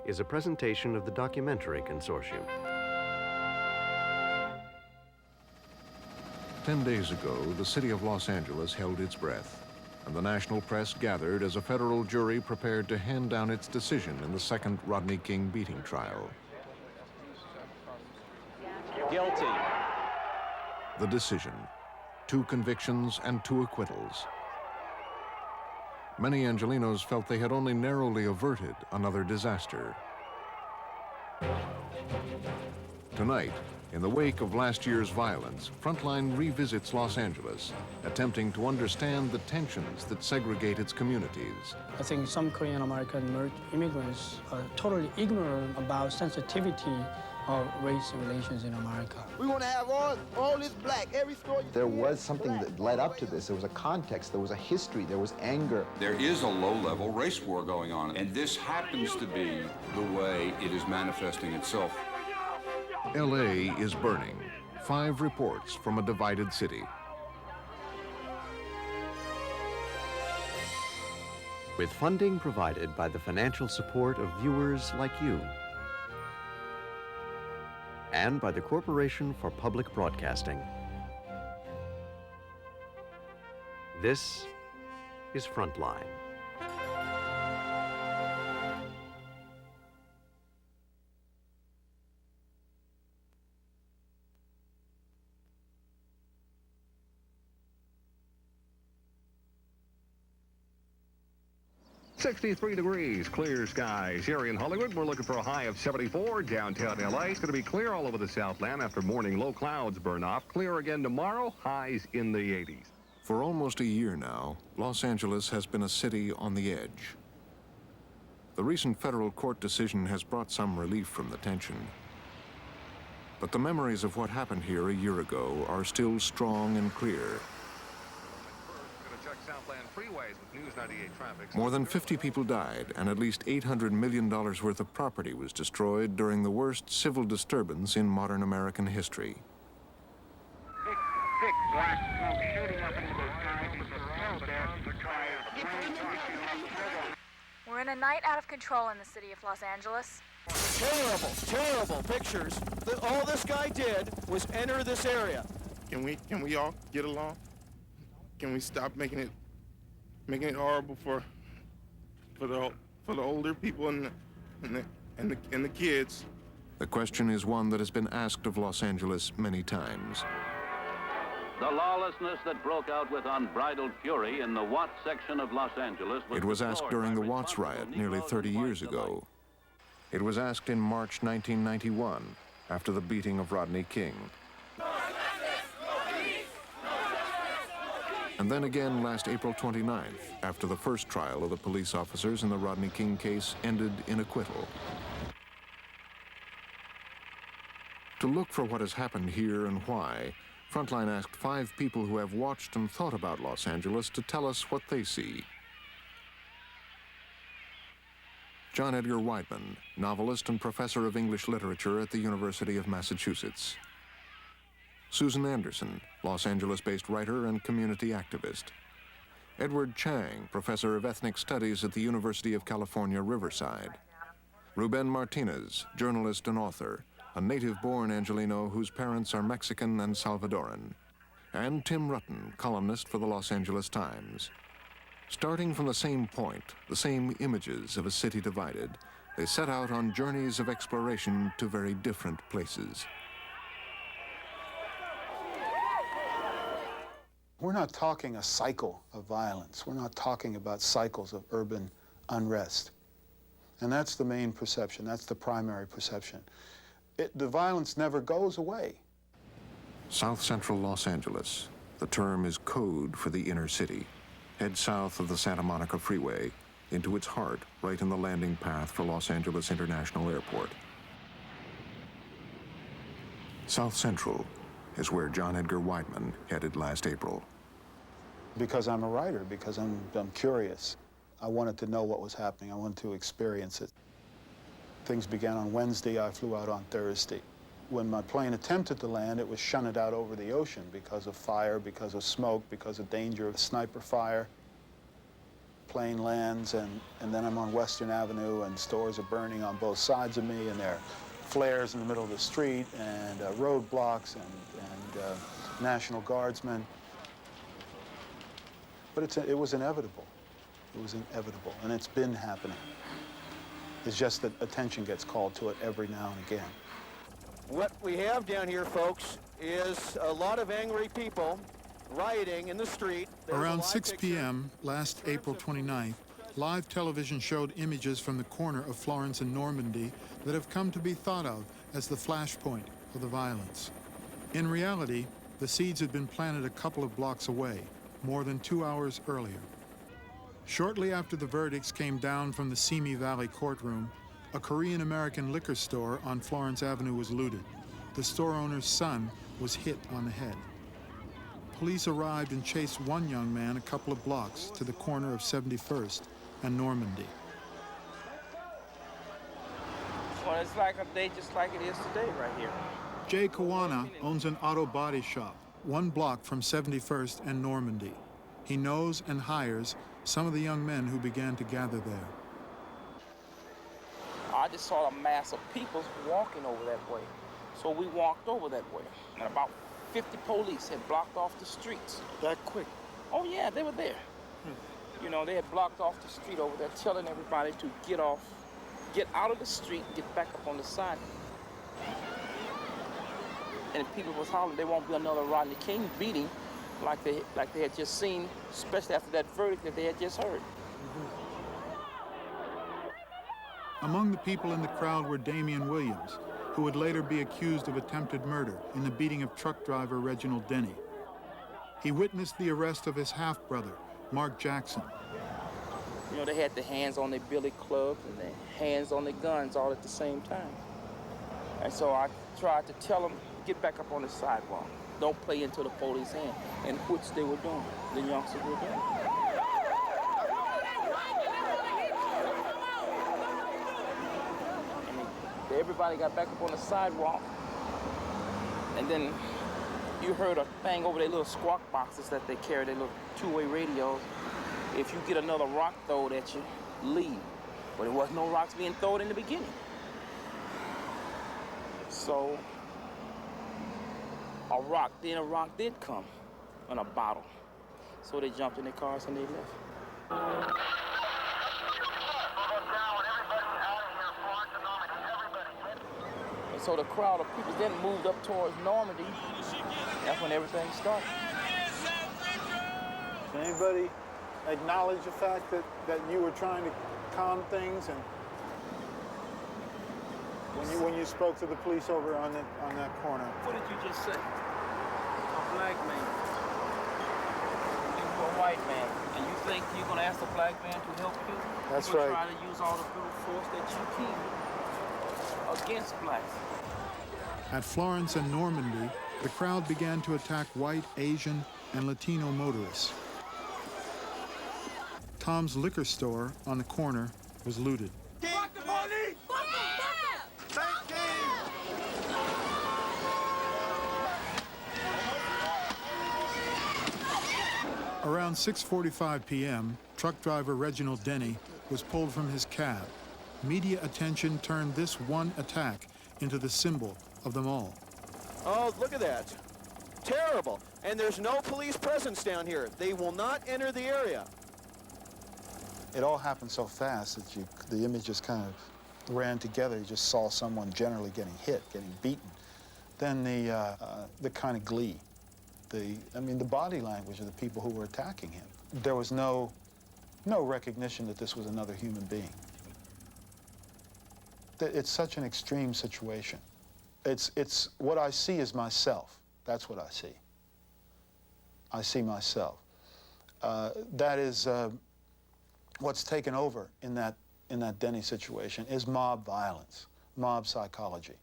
is a presentation of the Documentary Consortium. 10 days ago, the city of Los Angeles held its breath, and the national press gathered as a federal jury prepared to hand down its decision in the second Rodney King beating trial. Guilty. The decision: 2 convictions and 2 acquittals. Many Angelenos felt they had only narrowly averted another disaster. Tonight, in the wake of last year's violence, Frontline revisits Los Angeles, attempting to understand the tensions that segregate its communities. I think some Korean American immigrants are totally ignorant about sensitivity of race relations in America. We want to have all this black, every story. There was something that led up to this. There was a context, there was a history, there was anger. There is a low-level race war going on, and this happens to be the way it is manifesting itself. LA is burning. 5 reports from a divided city. With funding provided by the financial support of viewers like you, and by the Corporation for Public Broadcasting. This is Frontline. .63 degrees, clear skies. Here in Hollywood, we're looking for a high of 74. Downtown LA, it's going to be clear all over the Southland after morning low clouds burn off. Clear again tomorrow, highs in the 80s. For almost a year now, Los Angeles has been a city on the edge. The recent federal court decision has brought some relief from the tension. But the memories of what happened here a year ago are still strong and clear. More than 50 people died, and at least $800 million worth of property was destroyed during the worst civil disturbance in modern American history. Thick black smoke shooting up into the sky. There's a snow there. We're in a night out of control in the city of Los Angeles. Terrible, terrible pictures. All this guy did was enter this area. Can we all get along? Can we stop making it horrible for the older people and the kids? The question is one that has been asked of Los Angeles many times. The lawlessness that broke out with unbridled fury in the Watts section of Los Angeles was... It was asked during the Watts riot nearly 30 years ago. It was asked in March 1991, after the beating of Rodney King. And then again last April 29th, after the first trial of the police officers in the Rodney King case ended in acquittal. To look for what has happened here and why, Frontline asked 5 people who have watched and thought about Los Angeles to tell us what they see. John Edgar Wideman, novelist and professor of English literature at the University of Massachusetts. Susan Anderson, Los Angeles-based writer and community activist. Edward Chang, professor of ethnic studies at the University of California, Riverside. Ruben Martinez, journalist and author, a native-born Angeleno whose parents are Mexican and Salvadoran. And Tim Rutten, columnist for the Los Angeles Times. Starting from the same point, the same images of a city divided, they set out on journeys of exploration to very different places. We're not talking a cycle of violence. We're not talking about cycles of urban unrest. And that's the main perception. That's the primary perception. The violence never goes away. South Central Los Angeles. The term is code for the inner city. Head south of the Santa Monica Freeway, into its heart, right in the landing path for Los Angeles International Airport. South Central is where John Edgar Wideman headed last April. Because I'm a writer, because I'm curious. I wanted to know what was happening. I wanted to experience it. Things began on Wednesday. I flew out on Thursday. When my plane attempted to land, it was shunted out over the ocean because of fire, because of smoke, because of danger of sniper fire. plane lands, and then I'm on Western Avenue, and stores are burning on both sides of me, and there are flares in the middle of the street, and roadblocks, and National Guardsmen. But it was inevitable. It was inevitable, and it's been happening. It's just that attention gets called to it every now and again. What we have down here, folks, is a lot of angry people rioting in the street. Around 6 p.m. last April 29th, live television showed images from the corner of Florence and Normandy that have come to be thought of as the flashpoint of the violence. In reality, the seeds had been planted a couple of blocks away, more than 2 hours earlier. Shortly after the verdicts came down from the Simi Valley courtroom, a Korean-American liquor store on Florence Avenue was looted. The store owner's son was hit on the head. Police arrived and chased one young man a couple of blocks to the corner of 71st and Normandy. Well, it's like a day just like it is today right here. Jay Kawana owns an auto body shop 1 block from 71st and Normandy. He knows and hires some of the young men who began to gather there. I just saw a mass of people walking over that way. So we walked over that way. And about 50 police had blocked off the streets. That quick? Oh yeah, they were there. You know, they had blocked off the street over there, telling everybody to get out of the street, get back up on the side. And people was hollering, there won't be another Rodney King beating like they had just seen, especially after that verdict that they had just heard. Among the people in the crowd were Damian Williams, who would later be accused of attempted murder in the beating of truck driver Reginald Denny. He witnessed the arrest of his half-brother, Mark Jackson. You know, they had their hands on their billy clubs and their hands on their guns all at the same time. And so I tried to tell them, get back up on the sidewalk. Don't play into the police hand, and which they were doing, the youngsters were doing. And everybody got back up on the sidewalk, and then you heard a thing over their little squawk boxes that they carry, their little two-way radios. If you get another rock thrown at you, leave. But there was no rocks being thrown in the beginning. So a rock did come on a bottle. So they jumped in their cars and they left. And so the crowd of people then moved up towards Normandy. That's when everything started. Does anybody acknowledge the fact that you were trying to calm things, and when you spoke to the police over on that corner? What did you just say? A black man. You're a white man, and you think you're gonna ask a black man to help you? That's you right. Try to use all the brute force that you can against blacks. At Florence and Normandy, the crowd began to attack white, Asian, and Latino motorists. Tom's liquor store on the corner was looted. Fuck the police! Around 6:45 p.m., truck driver Reginald Denny was pulled from his cab. Media attention turned this one attack into the symbol of them all. Oh, look at that. Terrible. And there's no police presence down here. They will not enter the area. It all happened so fast that the images kind of ran together. You just saw someone generally getting hit, getting beaten. Then the kind of glee, the body language of the people who were attacking him. There was no recognition that this was another human being. It's such an extreme situation. It's what I see is myself. That's what I see. I see myself. That is what's taken over in that Denny situation is mob violence, mob psychology.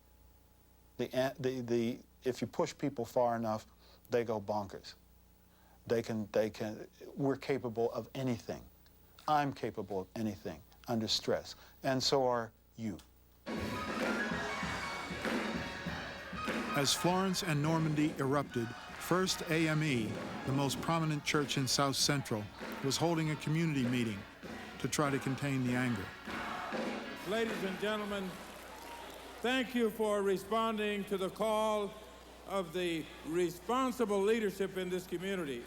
If you push people far enough, they go bonkers. We're capable of anything. I'm capable of anything under stress, and so are you. As Florence and Normandy erupted, First AME, the most prominent church in South Central, was holding a community meeting to try to contain the anger. Ladies and gentlemen, thank you for responding to the call of the responsible leadership in this community.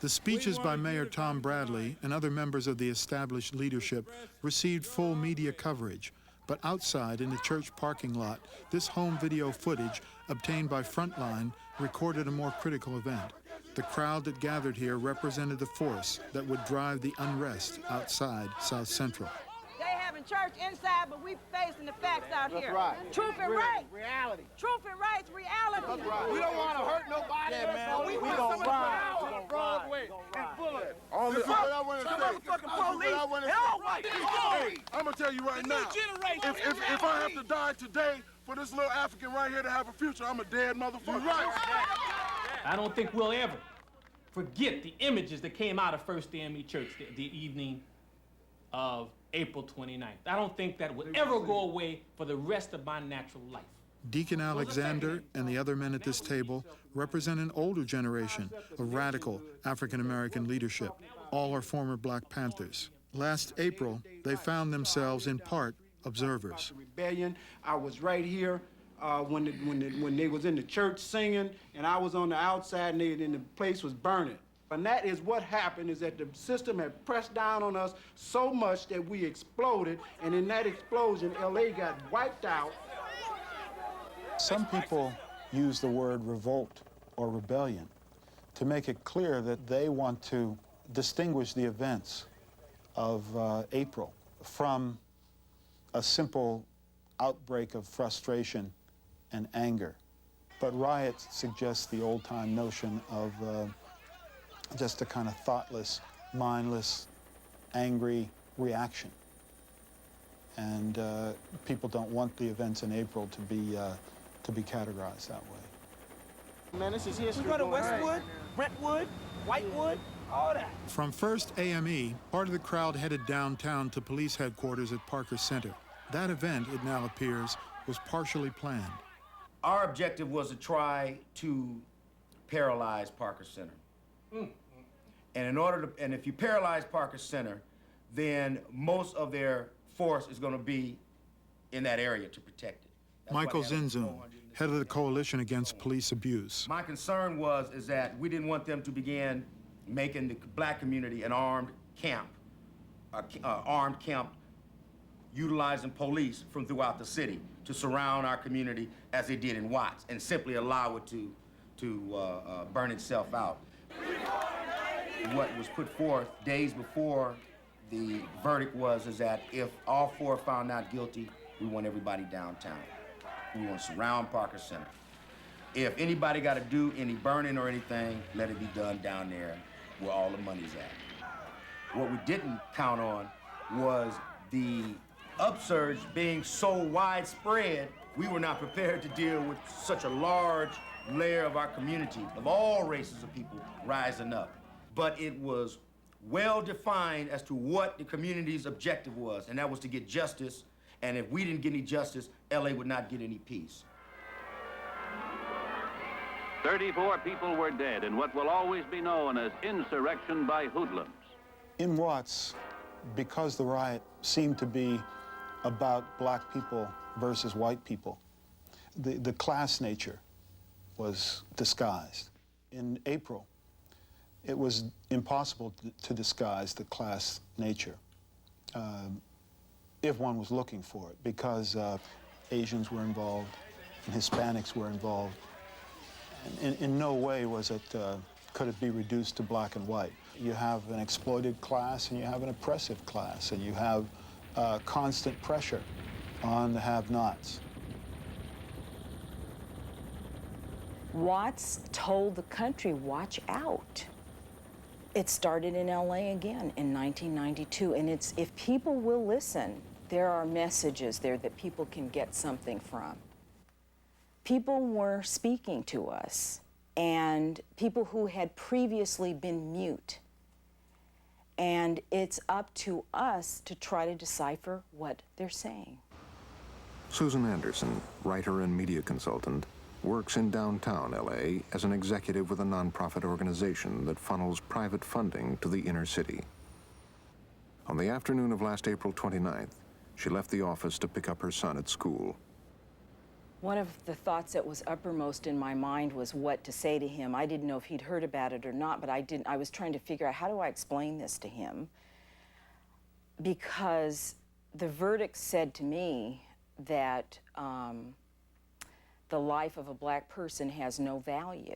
The speeches by Mayor Tom Bradley and other members of the established leadership received full media coverage, but outside in the church parking lot, this home video footage obtained by Frontline recorded a more critical event. The crowd that gathered here represented the force that would drive the unrest outside South Central. They having church inside, but we facing the facts out here. That's right. Truth and right. Reality. Truth and right's reality. That's right. We don't want to hurt nobody. Yeah, man. So we want some of the power of Broadway and Fuller. All this I want to say. Motherfucking police. All white people. Hey, I'm gonna tell you right now. If I have to die today for this little African right here to have a future, I'm a dead motherfucker. Right. I don't think we'll ever forget the images that came out of First AME Church the evening of April 29th. I don't think that will ever go away for the rest of my natural life. Deacon Alexander and the other men at this table represent an older generation of radical African-American leadership. All are former Black Panthers. Last April, they found themselves in part observers. Rebellion. I was right here when they was in the church singing, and I was on the outside, and the place was burning. And that is what happened, is that the system had pressed down on us so much that we exploded, and in that explosion, LA got wiped out. Some people use the word revolt or rebellion to make it clear that they want to distinguish the events of April from a simple outbreak of frustration and anger. But Riots suggests the old-time notion of just a kind of thoughtless, mindless, angry reaction. And people don't want the events in April to be categorized that way. Man, this is history. We go to Westwood, Brentwood, Whitewood, all that. From First AME, part of the crowd headed downtown to police headquarters at Parker Center. That event, it now appears, was partially planned. Our objective was to try to paralyze Parker Center. And if you paralyze Parker Center, then most of their force is going to be in that area to protect it. That's Michael Zinzun, head of the Coalition Against Police Abuse. My concern is that we didn't want them to begin making the Black community an armed camp, utilizing police from throughout the city to surround our community as they did in Watts, and simply allow it to burn itself out. What was put forth days before the verdict is that if all four are found not guilty, we want everybody downtown. We want to surround Parker Center. If anybody got to do any burning or anything, let it be done down there where all the money's at. What we didn't count on was the upsurge being so widespread. We were not prepared to deal with such a large layer of our community, of all races of people rising up. But it was well defined as to what the community's objective was, and that was to get justice. And if we didn't get any justice, LA would not get any peace. 34 people were dead in what will always be known as insurrection by hoodlums. In Watts, because the riot seemed to be about Black people versus white people, the class nature was disguised. In April, it was impossible to disguise the class nature if one was looking for it, because Asians were involved and Hispanics were involved. And in no way could it be reduced to black and white. You have an exploited class and you have an oppressive class, and you have constant pressure on the have-nots. Watts told the country, watch out. It started in LA again in 1992, and if people will listen, there are messages there that people can get something from. People were speaking to us, and people who had previously been mute. And it's up to us to try to decipher what they're saying. Susan Anderson, writer and media consultant, works in downtown LA as an executive with a nonprofit organization that funnels private funding to the inner city. On the afternoon of last April 29th, she left the office to pick up her son at school. One of the thoughts that was uppermost in my mind was what to say to him. I didn't know if he'd heard about it or not, but I was trying to figure out, how do I explain this to him? Because the verdict said to me that the life of a black person has no value.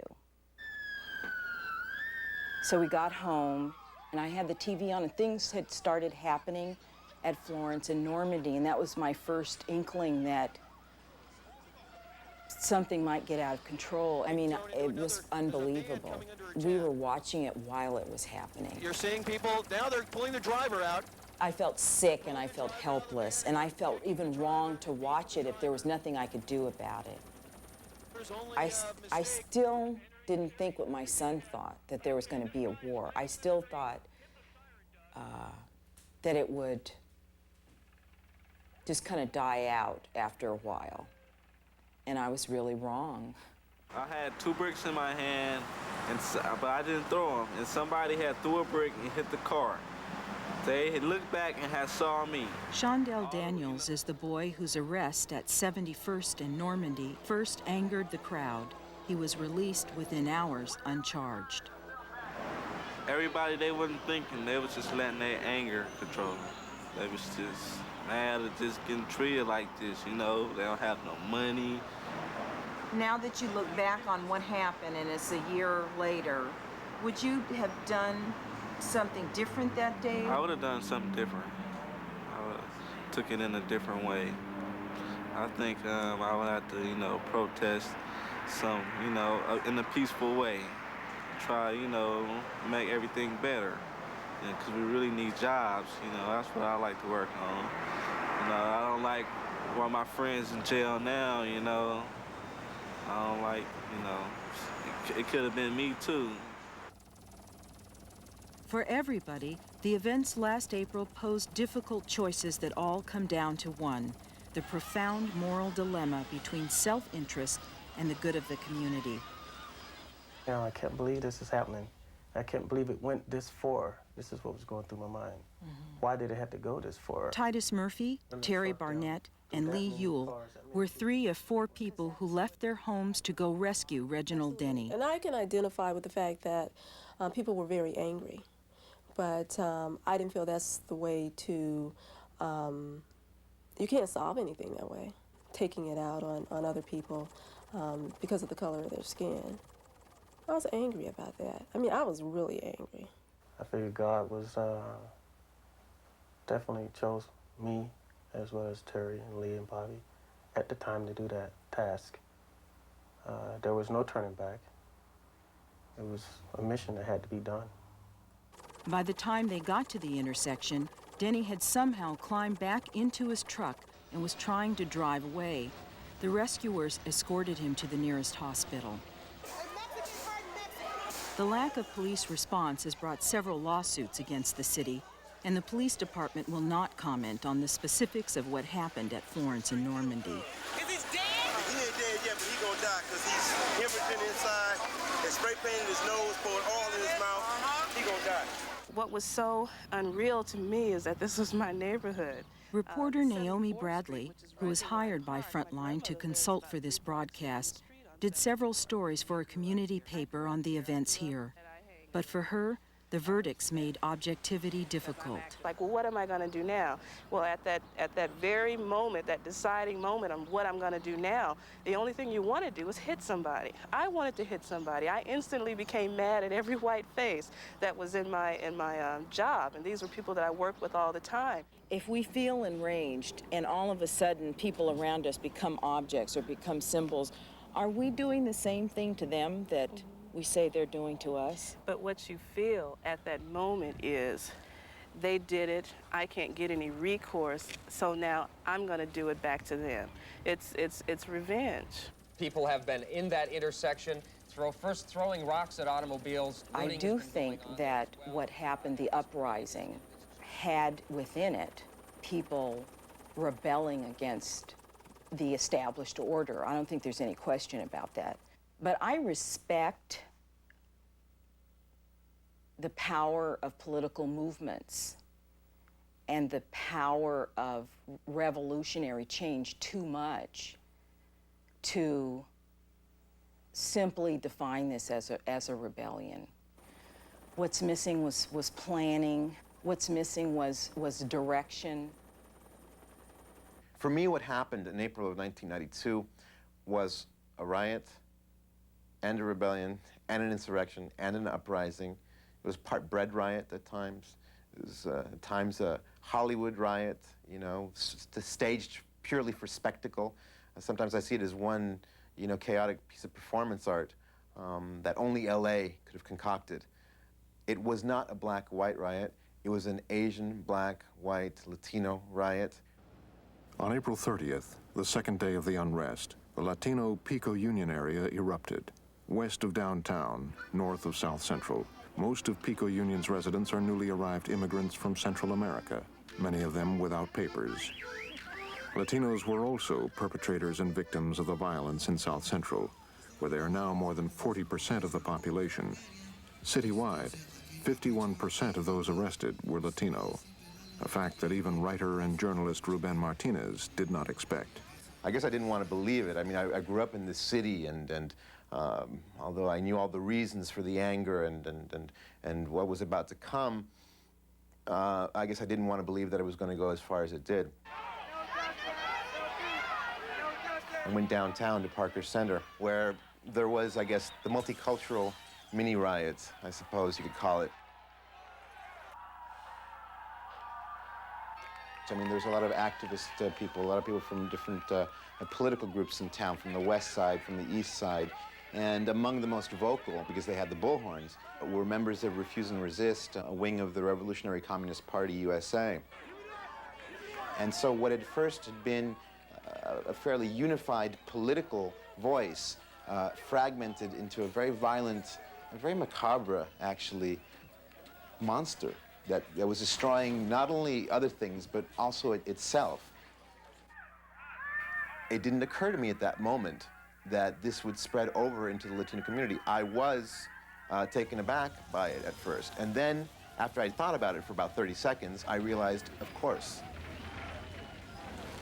So we got home, and I had the TV on, and things had started happening at Florence and Normandy, and that was my first inkling that something might get out of control. I mean, it was unbelievable. We were watching it while it was happening. You're seeing people, now they're pulling the driver out. I felt sick and I felt helpless, and I felt even wrong to watch it if there was nothing I could do about it. I still didn't think what my son thought, that there was going to be a war. I still thought that it would just kind of die out after a while. And I was really wrong. I had 2 bricks in my hand, but I didn't throw them. And somebody had threw a brick and hit the car. They had looked back and had saw me. Shondell Daniels is the boy whose arrest at 71st and Normandy first angered the crowd. He was released within hours uncharged. Everybody, they wasn't thinking. They was just letting their anger control them. They was just mad at just getting treated like this, you know. They don't have no money. Now that you look back on what happened and it's a year later, would you have done something different that day? I would have done something different. I would have took it in a different way. I think I would have to, you know, protest some, you know, in a peaceful way. Try, you know, make everything better. Because we really need jobs, you know, that's what I like to work on. You know, I don't like why my friends in jail now, you know. I don't like, you know, it could have been me too. For everybody, the events last April posed difficult choices that all come down to one: the profound moral dilemma between self-interest and the good of the community. You know, I can't believe this is happening. I can't believe it went this far. This is what was going through my mind. Why did it have to go this far? Titus Murphy, Terry Barnett, and Lee Ewell were 3 of 4 people who left their homes to go rescue Reginald Denny. And I can identify with the fact that people were very angry, but I didn't feel that's the way to, you can't solve anything that way, taking it out on other people because of the color of their skin. I was angry about that. I mean, I was really angry. I figured God was definitely chose me, as well as Terry and Lee and Bobby, at the time to do that task. There was no turning back. It was a mission that had to be done. By the time they got to the intersection, Denny had somehow climbed back into his truck and was trying to drive away. The rescuers escorted him to the nearest hospital. The lack of police response has brought several lawsuits against the city, and the police department will not comment on the specifics of what happened at Florence and Normandy. Is he dead? He ain't dead yet, but he gonna die because he's hemorrhaging inside, and spray painting his nose, poured oil in his mouth. He gonna die. What was so unreal to me is that this was my neighborhood. Reporter Naomi Bradley, who was hired by Frontline to consult for this broadcast, did several stories for a community paper on the events here. But for her, the verdicts made objectivity difficult. Like, well, what am I going to do now? Well, at that very moment, that deciding moment on what I'm going to do now, the only thing you want to do is hit somebody. I wanted to hit somebody. I instantly became mad at every white face that was in my job, and these were people that I worked with all the time. If we feel enraged and all of a sudden people around us become objects or become symbols, are we doing the same thing to them that we say they're doing to us? But what you feel at that moment is, they did it, I can't get any recourse, so now I'm gonna do it back to them. It's revenge. People have been in that intersection, first throwing rocks at automobiles. I do think that what happened, the uprising, had within it people rebelling against the established order. I don't think there's any question about that. But I respect the power of political movements and the power of revolutionary change too much to simply define this as a rebellion. What's missing was planning. What's missing was direction. For me, what happened in April of 1992 was a riot and a rebellion and an insurrection and an uprising. It was part bread riot at times. It was at times a Hollywood riot, you know, staged purely for spectacle. Sometimes I see it as one, you know, chaotic piece of performance art that only LA could have concocted. It was not a black-white riot. It was an Asian, black, white, Latino riot. On April 30th, the second day of the unrest, the Latino Pico Union area erupted. West of downtown, north of South Central, most of Pico Union's residents are newly arrived immigrants from Central America, many of them without papers. Latinos were also perpetrators and victims of the violence in South Central, where they are now more than 40% of the population. Citywide, 51% of those arrested were Latino, a fact that even writer and journalist Ruben Martinez did not expect. I guess I didn't want to believe it. I mean, I grew up in this city, and although I knew all the reasons for the anger and what was about to come, I guess I didn't want to believe that it was going to go as far as it did. I went downtown to Parker Center, where there was, I guess, the multicultural mini riots, I suppose you could call it. I mean, there's a lot of activist people, a lot of people from different political groups in town, from the west side, from the east side. And among the most vocal, because they had the bullhorns, were members of Refuse and Resist, a wing of the Revolutionary Communist Party USA. And so what at first had been a fairly unified political voice fragmented into a very violent, a very macabre, actually, monster that was destroying not only other things, but also itself. It didn't occur to me at that moment that this would spread over into the Latino community. I was taken aback by it at first. And then, after I thought about it for about 30 seconds, I realized, of course.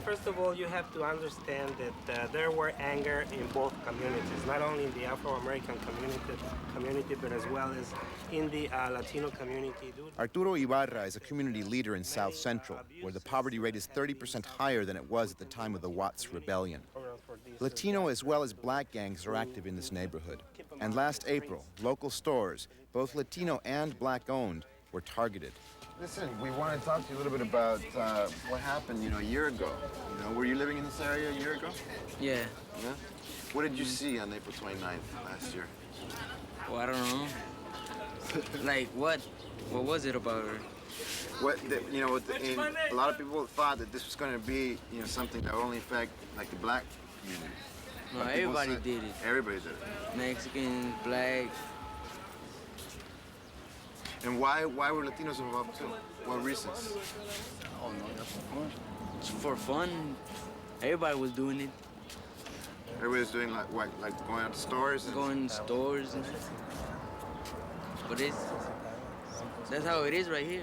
First of all, you have to understand that there were anger in both communities, not only in the Afro-American community, but as well as in the Latino community. Arturo Ibarra is a community leader in South Central, where the poverty rate is 30% higher than it was at the time of the Watts Rebellion. Latino as well as black gangs are active in this neighborhood. And last April, local stores, both Latino and black-owned, were targeted. Listen, we want to talk to you a little bit about what happened, you know, a year ago. You know, were you living in this area a year ago? Yeah. Yeah? What did you see on April 29th last year? Well, I don't know. Like, what was it about? You know, a lot of people thought that this was going to be, you know, something that would only affect, like, the black community. No, everybody did it. Everybody did it. Mexicans, black. And why were Latinos involved too? What reasons? Oh no, that's for fun. It's for fun. Everybody was doing it. Everybody was doing like what? Like going out to stores? Going to stores. But that's how it is right here.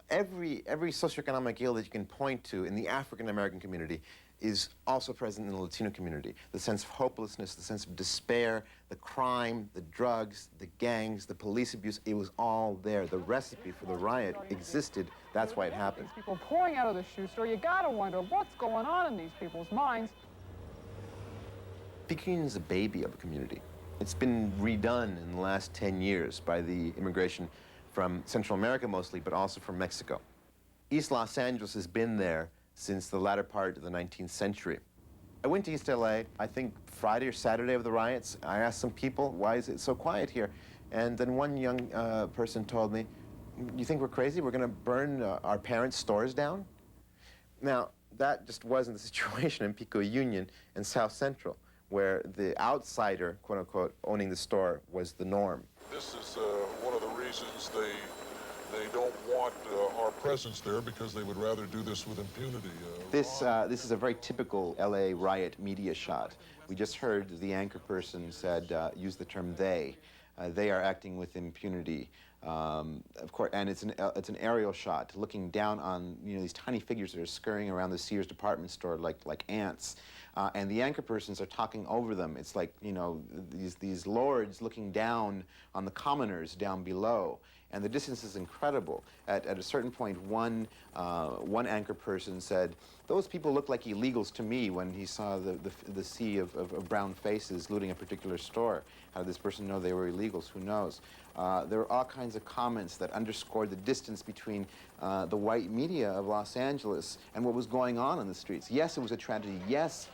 Every socioeconomic ill that you can point to in the African American community is also present in the Latino community. The sense of hopelessness, the sense of despair, the crime, the drugs, the gangs, the police abuse, it was all there. The recipe for the riot existed. That's why it happened. People pouring out of the shoe store, you gotta wonder what's going on in these people's minds. Pico Union is a baby of a community. It's been redone in the last 10 years by the immigration from Central America mostly, but also from Mexico. East Los Angeles has been there since the latter part of the 19th century. I went to East LA, I think Friday or Saturday of the riots. I asked some people, why is it so quiet here? And then one young person told me, you think we're crazy? We're gonna burn our parents' stores down? Now, that just wasn't the situation in Pico Union and South Central, where the outsider, quote unquote, owning the store was the norm. This is one of the reasons they don't want our presence there, because they would rather do this with impunity. This is a very typical LA riot media shot. We just heard the anchor person said, use the term they. They are acting with impunity. Of course, and it's an aerial shot, looking down on these tiny figures that are scurrying around the Sears department store like ants, and the anchor persons are talking over them. It's like these lords looking down on the commoners down below, and the distance is incredible. At a certain point, one anchor person said, "Those people look like illegals to me," when he saw the sea of brown faces looting a particular store. How did this person know they were illegals? Who knows? There were all kinds of comments that underscored the distance between the white media of Los Angeles and what was going on the streets. Yes, it was a tragedy. Yes,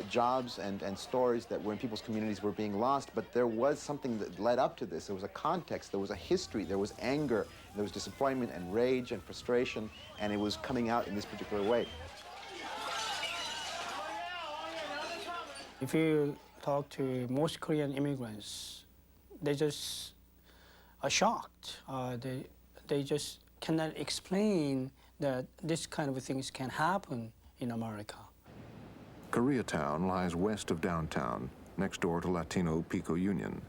jobs and stores that were in people's communities were being lost, but there was something that led up to this. There was a context, there was a history, there was anger, there was disappointment and rage and frustration, and it was coming out in this particular way. If you talk to most Korean immigrants, they just are shocked. They just cannot explain that this kind of things can happen in America. Koreatown lies west of downtown, next door to Latino Pico Union.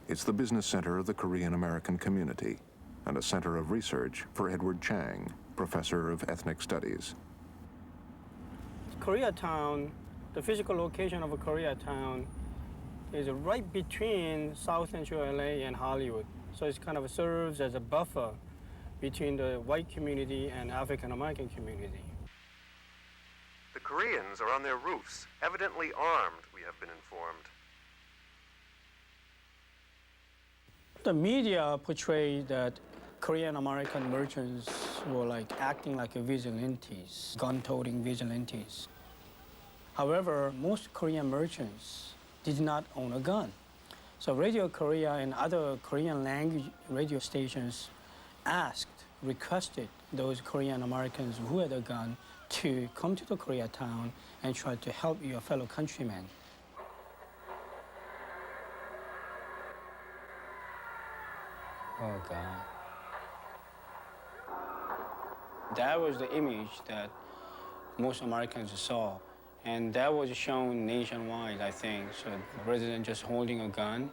It's the business center of the Korean-American community and a center of research for Edward Chang, professor of ethnic studies. Koreatown, the physical location of Koreatown is right between South Central LA and Hollywood. So it kind of serves as a buffer between the white community and African-American community. The Koreans are on their roofs, evidently armed, we have been informed. The media portrayed that Korean-American merchants were acting like vigilantes, gun-toting vigilantes. However, most Korean merchants did not own a gun. So Radio Korea and other Korean language radio stations requested those Korean Americans who had a gun to come to the Koreatown and try to help your fellow countrymen. Oh, God. That was the image that most Americans saw. And that was shown nationwide, I think. So the president just holding a gun.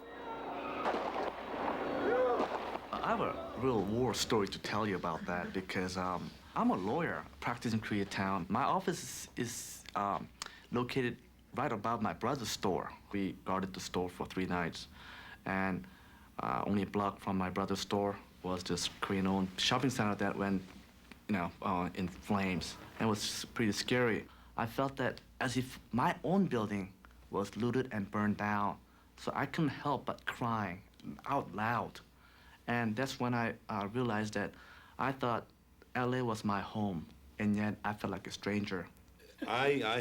I have a real war story to tell you about that because I'm a lawyer practicing in Koreatown. My office is located right above my brother's store. We guarded the store for 3 nights. And only a block from my brother's store was this Korean-owned shopping center that went, in flames. It was pretty scary. I felt that as if my own building was looted and burned down. So I couldn't help but crying out loud. And that's when I realized that I thought LA was my home, and yet I felt like a stranger. I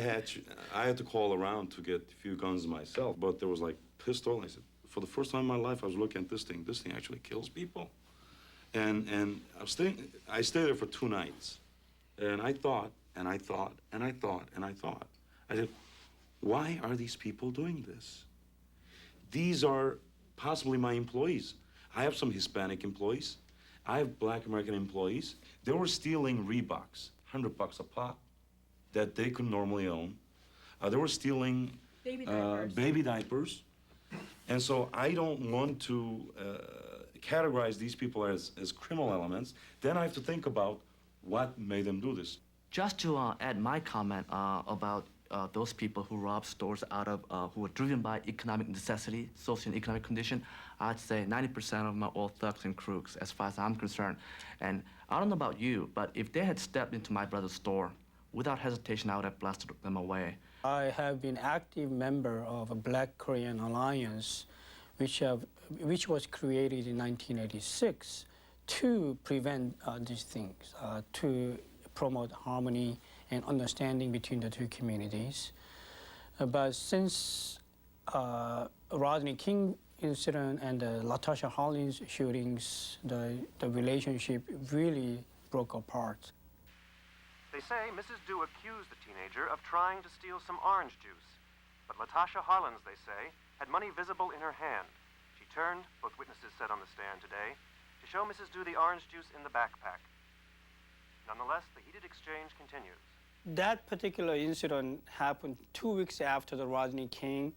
had to call around to get a few guns myself, but there was pistol. I said, for the first time in my life, I was looking at this thing. This thing actually kills people. And I stayed there for 2 nights. And I thought, and I thought, and I thought, and I thought. I said, why are these people doing this? These are possibly my employees. I have some Hispanic employees. I have Black American employees. They were stealing Reeboks, $100 a pop, that they could normally own. They were stealing baby diapers. And so I don't want to categorize these people as criminal elements. Then I have to think about what made them do this. Just to add my comment about those people who rob stores who were driven by economic necessity, social and economic condition, I'd say 90% of them are all thugs and crooks, as far as I'm concerned. And I don't know about you, but if they had stepped into my brother's store, without hesitation, I would have blasted them away. I have been active member of a Black Korean Alliance, which was created in 1986 to prevent these things, to promote harmony and understanding between the two communities. But since Rodney King incident and the Latasha Hollins shootings, the relationship really broke apart. They say Mrs. Du accused the teenager of trying to steal some orange juice. But Latasha Harlins, they say, had money visible in her hand. She turned, both witnesses said on the stand today, to show Mrs. Du the orange juice in the backpack. Nonetheless, the heated exchange continues. That particular incident happened 2 weeks after the Rodney King.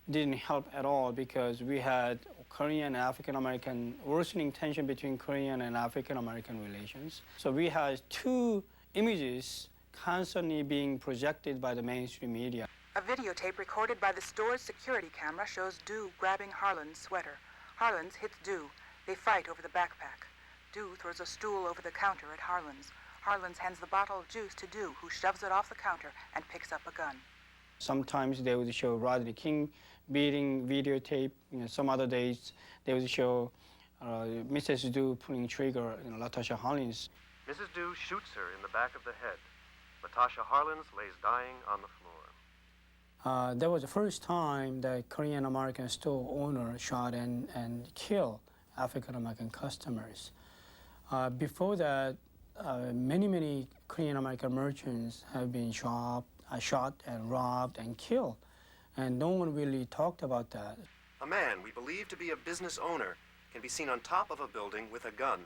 Didn't help at all because we had Korean and African American, worsening tension between Korean and African American relations. So we had two images constantly being projected by the mainstream media. A videotape recorded by the store's security camera shows Du grabbing Harlan's sweater. Harlan's hits Du. They fight over the backpack. Du throws a stool over the counter at Harlan's. Harlan's hands the bottle of juice to Du, who shoves it off the counter and picks up a gun. Sometimes they would show Rodney King beating videotape. Some other days they would show Mrs. Du pulling trigger, Latasha Harlins. Mrs. Du shoots her in the back of the head. Latasha Harlins lays dying on the floor. That was the first time that Korean American store owner shot and killed African American customers. Before that, many Korean American merchants have been shot and robbed and killed, and no one really talked about that. A man we believe to be a business owner can be seen on top of a building with a gun.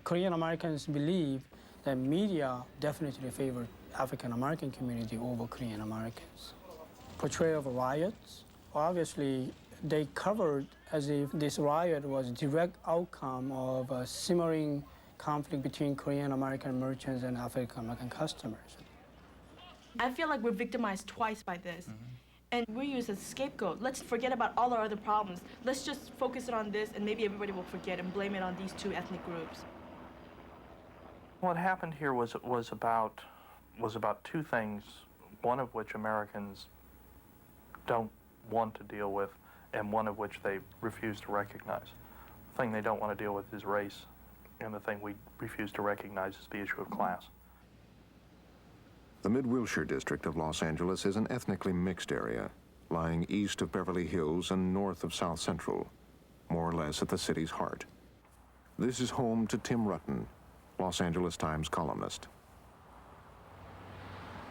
Korean Americans believe that media definitely favor African American community over Korean Americans. Portrayal of riots, obviously they covered as if this riot was a direct outcome of a simmering conflict between Korean American merchants and African American customers. I feel like we're victimized twice by this. And we're used as a scapegoat. Let's forget about all our other problems. Let's just focus it on this, and maybe everybody will forget and blame it on these two ethnic groups. What happened here was about two things, one of which Americans don't want to deal with, and one of which they refuse to recognize. The thing they don't want to deal with is race, and the thing we refuse to recognize is the issue of class. The Mid-Wilshire district of Los Angeles is an ethnically mixed area, lying east of Beverly Hills and north of South Central, more or less at the city's heart. This is home to Tim Rutten, Los Angeles Times columnist.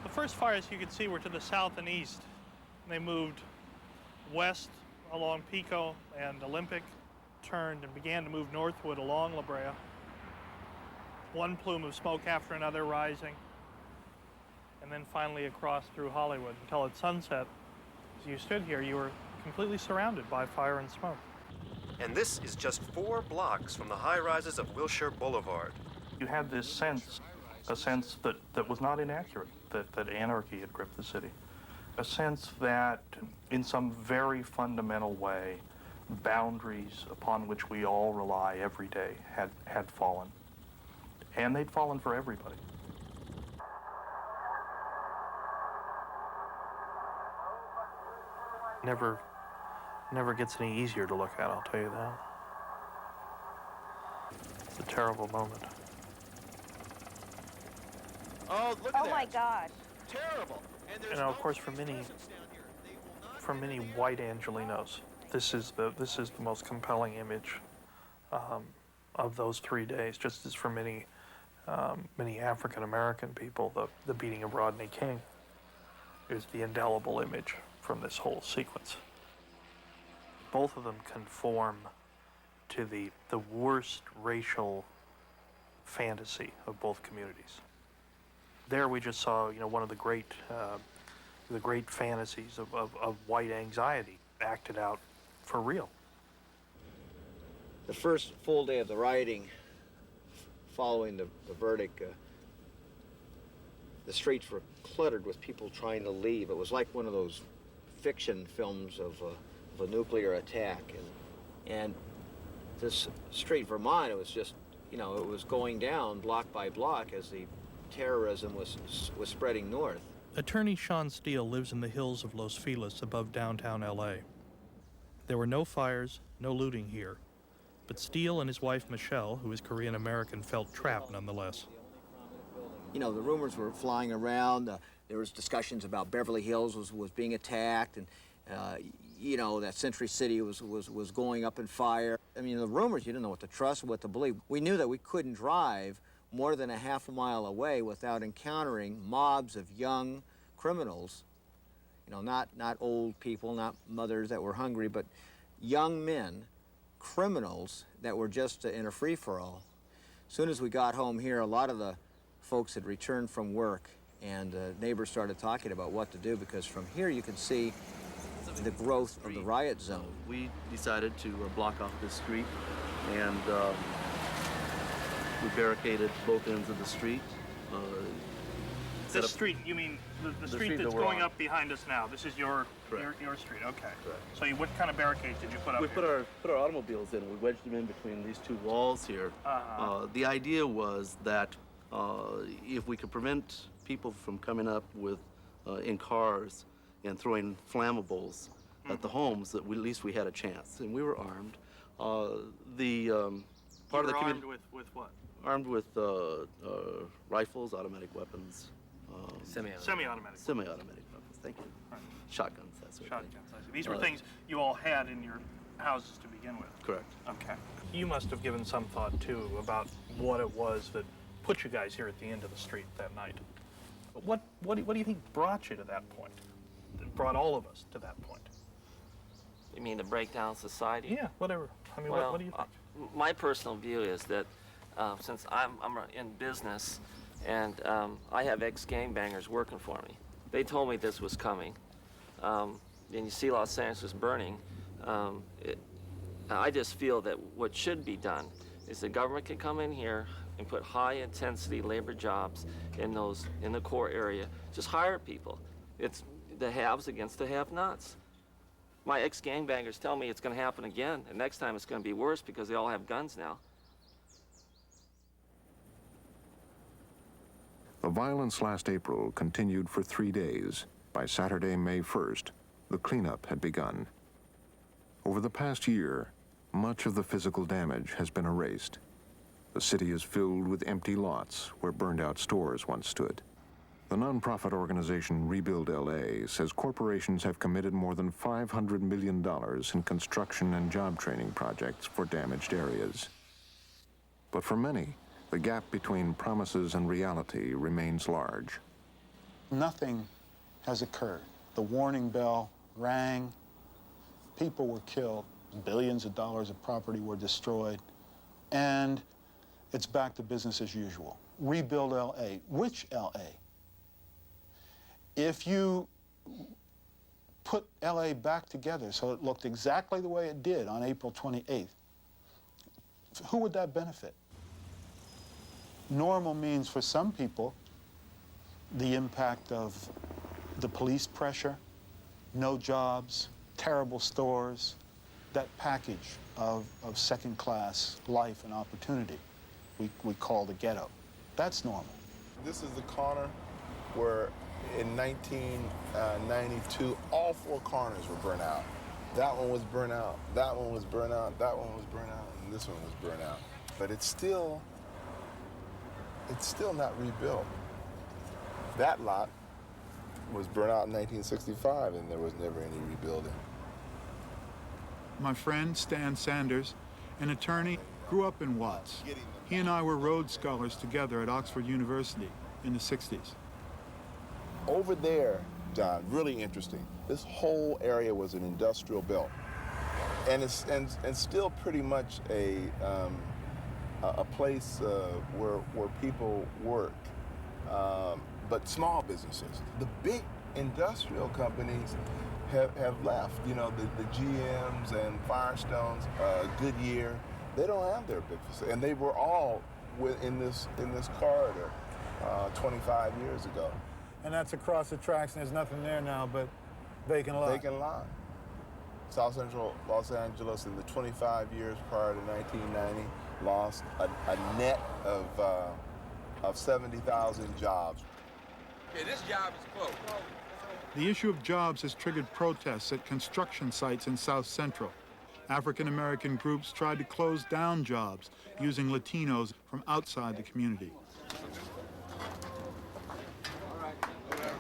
The first fires you could see were to the south and east. They moved west along Pico and Olympic, turned and began to move northward along La Brea. One plume of smoke after another rising, and then finally across through Hollywood until at sunset. As you stood here, you were completely surrounded by fire and smoke. And this is just 4 blocks from the high-rises of Wilshire Boulevard. You had this sense, a sense that was not inaccurate, that anarchy had gripped the city. A sense that, in some very fundamental way, boundaries upon which we all rely every day had fallen. And they'd fallen for everybody. Never gets any easier to look at, I'll tell you that. It's a terrible moment. Oh, look at that. Oh my God. Terrible. And You know, of course, for many white Angelenos, this is the most compelling image of those 3 days. Just as for many African American people, the beating of Rodney King is the indelible image from this whole sequence. Both of them conform to the worst racial fantasy of both communities. There we just saw, one of the great fantasies of white anxiety acted out for real. The first full day of the rioting following the verdict, the streets were cluttered with people trying to leave. It was like one of those fiction films of a nuclear attack. And this street, Vermont, it was just, it was going down block by block as the terrorism was spreading north. Attorney Sean Steele lives in the hills of Los Feliz above downtown LA. There were no fires, no looting here, but Steele and his wife Michelle, who is Korean American, felt trapped nonetheless. The rumors were flying around. There was discussions about Beverly Hills was being attacked, and that Century City was going up in fire. I mean, the rumors, you didn't know what to trust, what to believe. We knew that we couldn't drive more than a half a mile away without encountering mobs of young criminals, not old people, not mothers that were hungry, but young men, criminals that were just in a free-for-all. As soon as we got home here, a lot of the folks had returned from work, and neighbors started talking about what to do, because from here you could see the growth of the riot zone. We decided to block off this street, and we barricaded both ends of the street. This street, you mean the street that's going up behind us now? This is your street, okay. Correct. So what kind of barricades did you put up We here? put our automobiles in. We wedged them in between these two walls here. The idea was that if we could prevent people from coming up with in cars and throwing flammables at the homes, that at least we had a chance. And we were armed. Part of the community with what? armed with rifles, automatic weapons. Semi-automatic. Semi-automatic weapons. Thank you. Right. Shotguns. That sort of thing. Shotguns. I see. These were things you all had in your houses to begin with. Correct. Okay. You must have given some thought too about what it was that put you guys here at the end of the street that night. But what do you think brought you to that point? That brought all of us to that point? You mean to break down society? Yeah, whatever. I mean, well, what do you think? My personal view is that since I'm in business and I have ex-gangbangers working for me, they told me this was coming. And you see Los Angeles burning. I just feel that what should be done is the government can come in here and put high-intensity labor jobs in the core area. Just hire people. It's the haves against the have-nots. My ex-gangbangers tell me it's going to happen again, and next time it's going to be worse because they all have guns now. The violence last April continued for 3 days. By Saturday, May 1st, the cleanup had begun. Over the past year, much of the physical damage has been erased. The city is filled with empty lots where burned-out stores once stood. The nonprofit organization Rebuild LA says corporations have committed more than $500 million in construction and job training projects for damaged areas. But for many, the gap between promises and reality remains large. Nothing has occurred. The warning bell rang, people were killed, billions of dollars of property were destroyed, and it's back to business as usual. Rebuild LA. Which LA? If you put LA back together so it looked exactly the way it did on April 28th, who would that benefit? Normal means for some people the impact of the police pressure, no jobs, terrible stores, that package of second-class life and opportunity we call the ghetto. That's normal. This is the corner where in 1992, all 4 corners were burnt out. That one was burnt out, that one was burnt out, that one was burnt out, and this one was burnt out. But it's still not rebuilt. That lot was burnt out in 1965, and there was never any rebuilding. My friend, Stan Sanders, an attorney, grew up in Watts. He and I were Rhodes Scholars together at Oxford University in the 60s. Over there, John, really interesting, this whole area was an industrial belt. And it's still pretty much a place where people work, but small businesses. The big industrial companies have left. You know, the GMs and Firestones, Goodyear, they don't have their big facilities, and they were all in this corridor 25 years ago. And that's across the tracks, and there's nothing there now but vacant lot. Vacant lot. South Central Los Angeles in the 25 years prior to 1990 lost a net of 70,000 jobs. Okay, this job is closed. The issue of jobs has triggered protests at construction sites in South Central. African-American groups tried to close down jobs using Latinos from outside the community.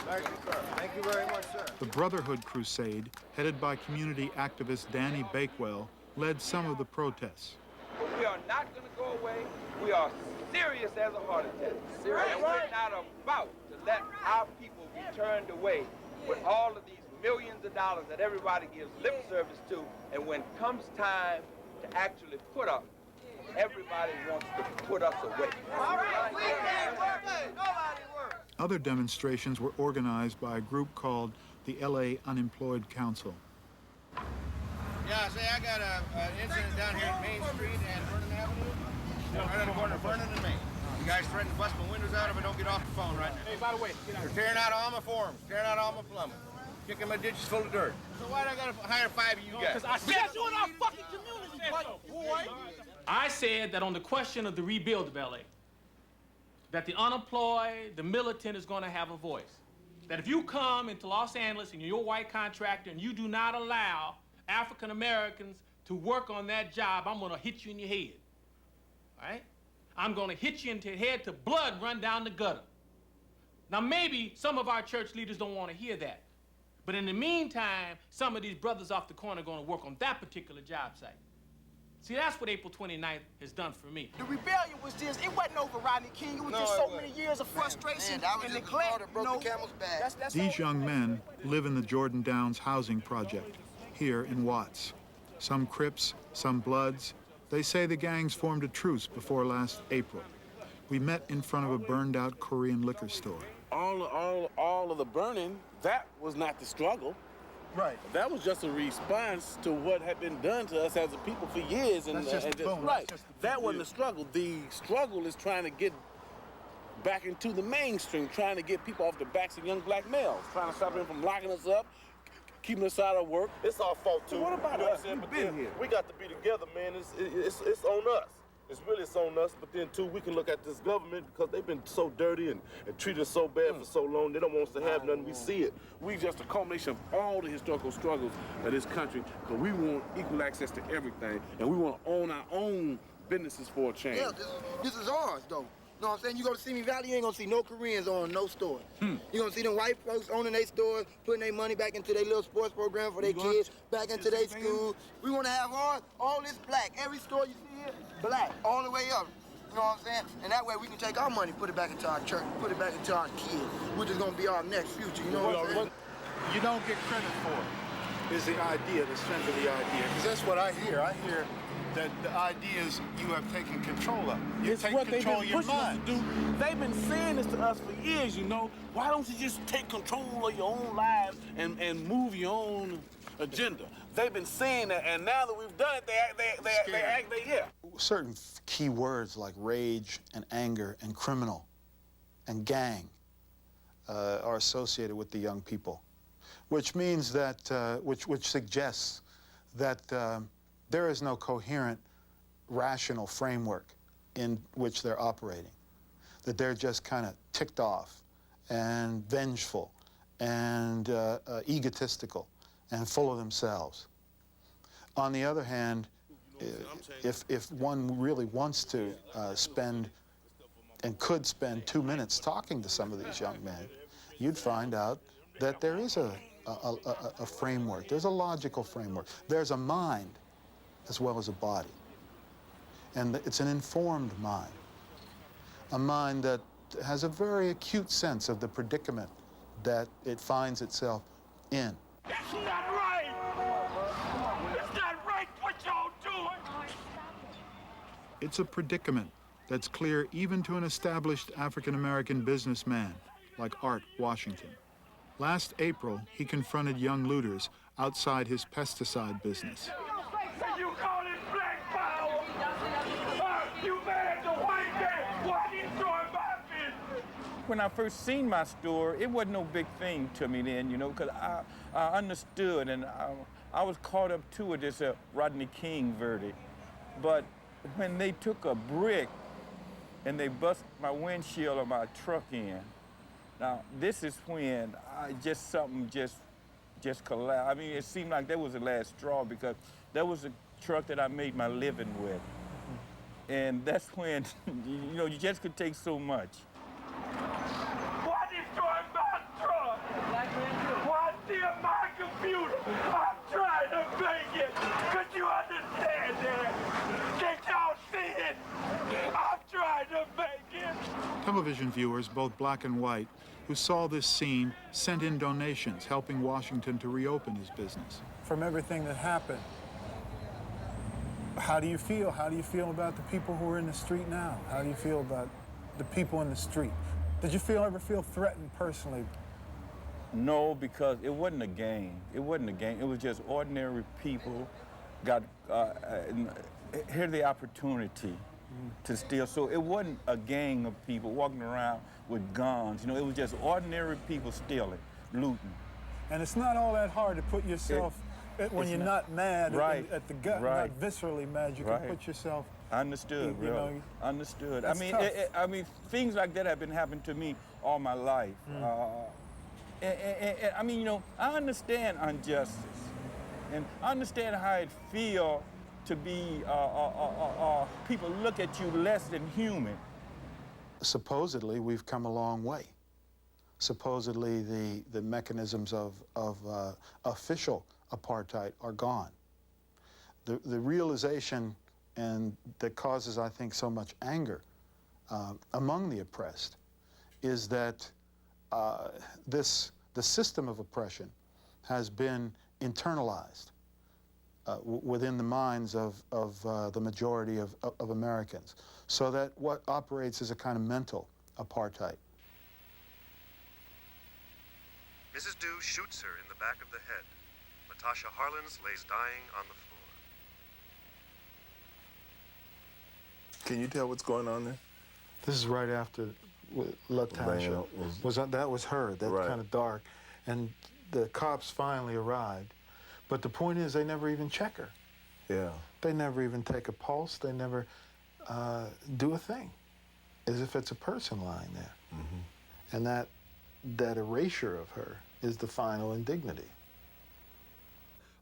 Thank you, sir. Thank you very much, sir. The Brotherhood Crusade, headed by community activist Danny Bakewell, led some of the protests. But we are not going to go away. We are serious as a heart attack. And we're not about to let our people be turned away with all of these millions of dollars that everybody gives lip service to. And when it comes time to actually put up, everybody wants to put us away. All right, we can't work. Nobody works. Other demonstrations were organized by a group called the LA Unemployed Council. Yeah, say I got an incident down here at Main Street and Vernon Avenue. Right on the corner of Vernon and Main. You guys threaten to bust my windows out if I don't get off the phone right now. Hey, by the way, they're tearing out all my forms, tearing out all my plumbing, kicking my ditches full of dirt. So why do I gotta hire 5 of you guys? Because I said you in our fucking community, boy. I said that on the question of the rebuild of LA, that the unemployed, the militant is going to have a voice. That if you come into Los Angeles and you're a white contractor and you do not allow African Americans to work on that job, I'm going to hit you in your head. All right? I'm going to hit you in your head till blood run down the gutter. Now, maybe some of our church leaders don't want to hear that. But in the meantime, some of these brothers off the corner are going to work on that particular job site. See, that's what April 29th has done for me. The rebellion was just, it wasn't over Rodney King. It was just so many years of frustration and neglect. These young men live in the Jordan Downs housing project here in Watts. Some Crips, some Bloods. They say the gangs formed a truce before last April. We met in front of a burned-out Korean liquor store. All of the burning, that was not the struggle. Right. That was just a response to what had been done to us as a people for years. And, right. That wasn't the struggle. The struggle is trying to get back into the mainstream, trying to get people off the backs of young black males, trying to stop them from locking us up, keeping us out of work. It's our fault too. What about us? We've been here. We got to be together, man. It's on us. It's on us, but then too, we can look at this government because they've been so dirty and treated us so bad for so long. They don't want us to have nothing. We see it. We just a culmination of all the historical struggles of this country because we want equal access to everything and we want to own our own businesses for a change. Yeah, this is ours, though. You know what I'm saying? You go to Simi Valley, you ain't gonna see no Koreans owning no store. You're gonna see them white folks owning their stores, putting their money back into their little sports program for their kids, back into their school. We wanna have all this black. Every store you see here, black, all the way up. You know what I'm saying? And that way we can take our money, put it back into our church, put it back into our kids, which is gonna be our next future. You know what I'm saying? You don't get credit for it, is the idea, the strength of the idea. Because that's what I hear. I hear that the ideas you have taken control of. You It's take what they've control been of your pushing us mind. to do. They've been saying this to us for years, you know. Why don't you just take control of your own lives and move your own agenda? They've been saying that, and now that we've done it, they act. Certain key words like rage and anger and criminal and gang are associated with the young people, which means that, which suggests that there is no coherent, rational framework in which they're operating, that they're just kind of ticked off and vengeful and egotistical and full of themselves. On the other hand, if one really wants to spend and could spend 2 minutes talking to some of these young men, you'd find out that there is a framework. There's a logical framework. There's a mind as well as a body. And it's an informed mind, a mind that has a very acute sense of the predicament that it finds itself in. That's not right! It's not right what y'all doing! It's a predicament that's clear even to an established African-American businessman like Art Washington. Last April, he confronted young looters outside his pesticide business. You call it black power? You mad at the white man? Why you throwing my business? When I first seen my store, it wasn't no big thing to me then, you know, because I understood and I was caught up to it, this Rodney King verdict. But when they took a brick and they bust my windshield of my truck in, now this is when something just collapsed. I mean, it seemed like that was the last straw because that was a truck that I made my living with. And that's when, you know, you just could take so much. Why destroy my truck? Why steal my computer? I'm trying to make it. Could you understand that? Can't y'all see it? I'm trying to make it. Television viewers, both black and white, who saw this scene sent in donations helping Washington to reopen his business. From everything that happened, how do you feel? How do you feel about the people who are in the street now? How do you feel about the people in the street? Did you ever feel threatened personally? No, because it wasn't a game. It wasn't a game. It was just ordinary people got had the opportunity to steal. So it wasn't a gang of people walking around with guns. You know, it was just ordinary people stealing, looting. And it's not all that hard to put yourself, when you're not mad at the gut, not viscerally mad, you can put yourself. I understood, you know, understood. That's I mean, things like that have been happening to me all my life. I mean, you know, I understand injustice, and I understand how it feels to be, people look at you less than human. Supposedly, we've come a long way. Supposedly, the mechanisms of official apartheid are gone. The realization, and that causes, I think, so much anger among the oppressed, is that the system of oppression has been internalized within the minds of the majority of Americans, so that what operates as a kind of mental apartheid. Mrs. Dew shoots her in the back of the head. Latasha Harlins lays dying on the floor. Can you tell what's going on there? This is right after Latasha that was her, that kind of dark, and the cops finally arrived. But the point is, they never even check her. Yeah. They never even take a pulse. They never do a thing, as if it's a person lying there. Mm-hmm. And that erasure of her is the final indignity.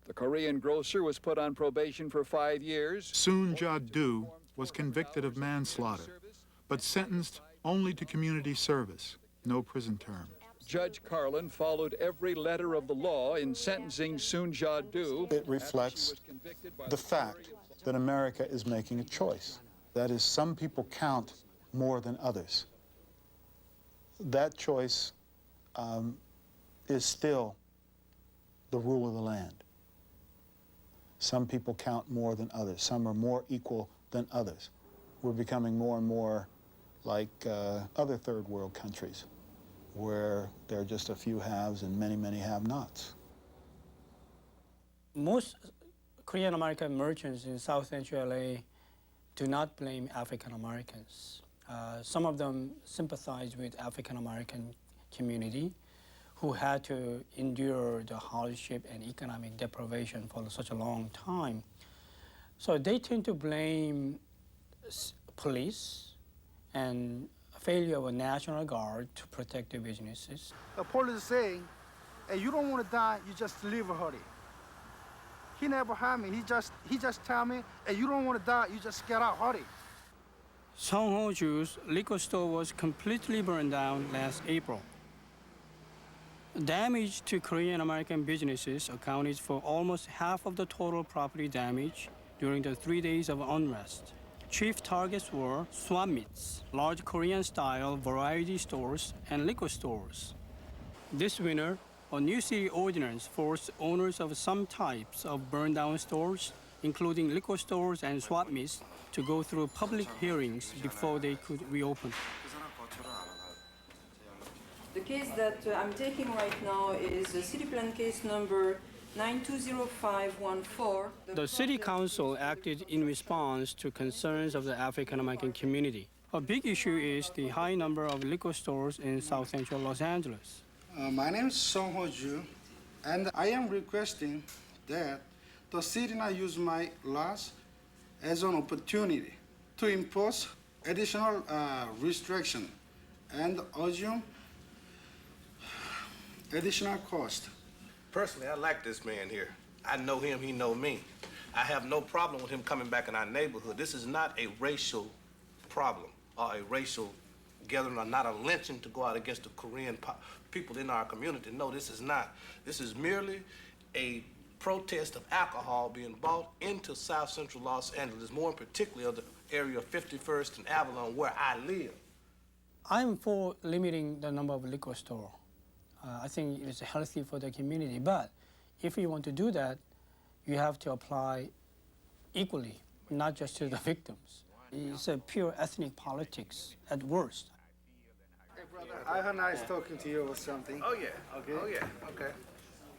The Korean grocer was put on probation for 5 years. Soon Ja Du was convicted of manslaughter, but sentenced only to community service, no prison term. Judge Carlin followed every letter of the law in sentencing Soon Ja Du. It reflects the fact that America is making a choice. That is, some people count more than others. That choice is still the rule of the land. Some people count more than others. Some are more equal than others. We're becoming more and more like other third world countries, where there are just a few haves and many, many have-nots. Most Korean American merchants in South Central LA do not blame African Americans. Some of them sympathize with African American community who had to endure the hardship and economic deprivation for such a long time. So they tend to blame police and failure of a National Guard to protect their businesses. The police say, hey, you don't want to die, you just leave Hurry. He never harmed me. He just tell me, hey, you don't want to die, you just get out, Hurry. Songho-ju's liquor store was completely burned down last April. Damage to Korean American businesses accounted for almost half of the total property damage during the 3 days of unrest. Chief targets were swap meets, large Korean-style variety stores, and liquor stores. This winter, a new city ordinance forced owners of some types of burned-down stores, including liquor stores and swap meets, to go through public hearings before they could reopen. The case that I'm taking right now is the city plan case number 920514. The city council acted in response to concerns of the African American community. A big issue is the high number of liquor stores in South Central Los Angeles. My name is Songho-ju, and I am requesting that the city not use my laws as an opportunity to impose additional restriction and assume additional cost. Personally, I like this man here. I know him, he know me. I have no problem with him coming back in our neighborhood. This is not a racial problem or a racial gathering or not a lynching to go out against the Korean people in our community. No, this is not. This is merely a protest of alcohol being brought into South Central Los Angeles, more particularly of the area of 51st and Avalon, where I live. I'm for limiting the number of liquor stores. I think it's healthy for the community, but if you want to do that, you have to apply equally, not just to the victims. It's a pure ethnic politics at worst. Hey, brother, I heard nice talking to you or something. Oh, yeah. Okay. Oh, yeah. Okay.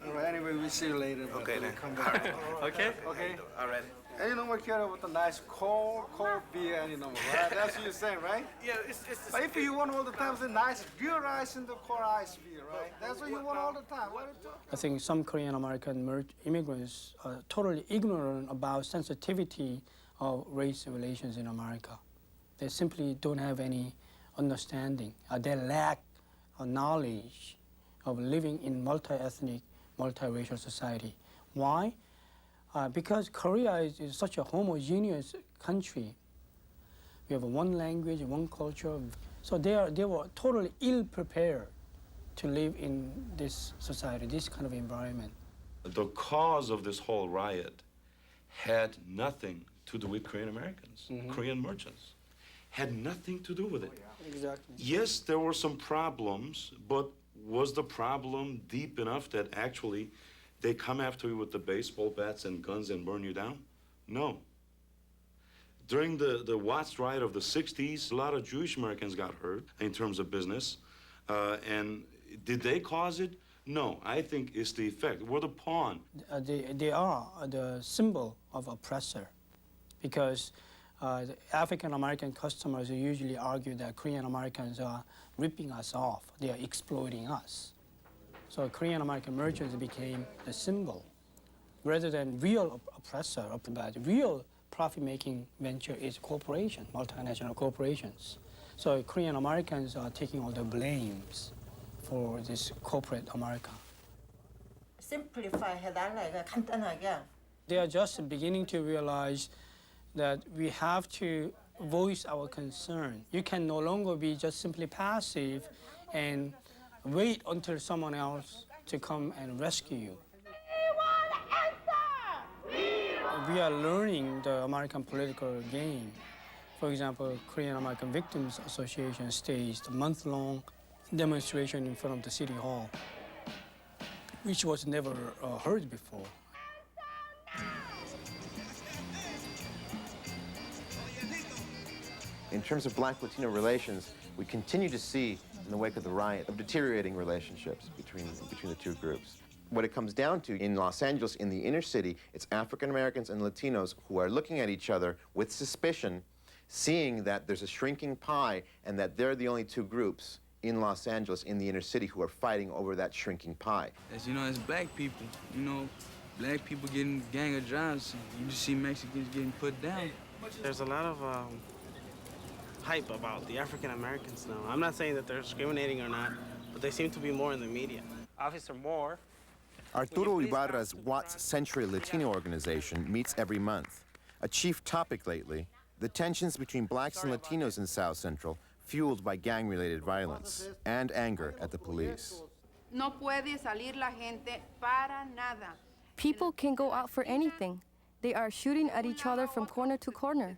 All right, anyway, we'll see you later. Okay, then. Come back. Okay? Okay? All right. And you know what, Kira, with a nice cold beer, and you know, right? That's what you're saying, right? Yeah, it's But if you want all the time, it's a nice beer ice in the core ice beer, right? That's what you want all the time. What are you talking? I think some Korean American immigrants are totally ignorant about sensitivity of race relations in America. They simply don't have any understanding. They lack knowledge of living in multi-ethnic, multiracial society. Why? Because Korea is such a homogeneous country. We have one language, one culture. So they were totally ill-prepared to live in this society, this kind of environment. The cause of this whole riot had nothing to do with Korean Americans, Korean merchants. Had nothing to do with it. Exactly. Yes, there were some problems, but was the problem deep enough that actually they come after you with the baseball bats and guns and burn you down? No. During the Watts riot of the 60s, a lot of Jewish Americans got hurt in terms of business. And did they cause it? No, I think it's the effect. We're the pawn. They are the symbol of oppressor, because the African American customers usually argue that Korean Americans are ripping us off. They are exploiting us. So Korean American merchants became the symbol, rather than real oppressor. But real profit-making venture is corporation, multinational corporations. So Korean Americans are taking all the blames for this corporate America. Simplify 해달라, 간단하게. They are just beginning to realize that we have to voice our concern. You can no longer be just simply passive and wait until someone else to come and rescue you. We are learning the American political game. For example, Korean American Victims Association staged a month-long demonstration in front of the City Hall, which was never heard before. In terms of Black-Latino relations, we continue to see, in the wake of the riot, of deteriorating relationships between the two groups. What it comes down to in Los Angeles, in the inner city, it's African Americans and Latinos who are looking at each other with suspicion, seeing that there's a shrinking pie and that they're the only two groups in Los Angeles, in the inner city, who are fighting over that shrinking pie. As you know, as black people, you know, black people getting gang of jobs, you just see Mexicans getting put down. There's a lot of hype about the African Americans now. I'm not saying that they're discriminating or not, but they seem to be more in the media. Officer Moore. Arturo Ibarra's Watts Century Latino organization meets every month. A chief topic lately, the tensions between blacks and Latinos in South Central, fueled by gang-related violence and anger at the police. No puede salir la gente para nada. People can go out for anything. They are shooting at each other from corner to corner.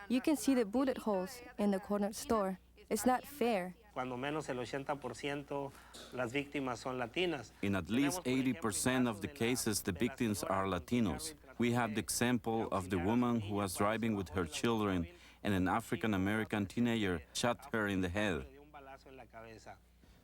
You can see the bullet holes in the corner store. It's not fair. Cuando menos el 80% las víctimas son latinas. In at least 80% of the cases, the victims are Latinos. We have the example of the woman who was driving with her children and an African-American teenager shot her in the head.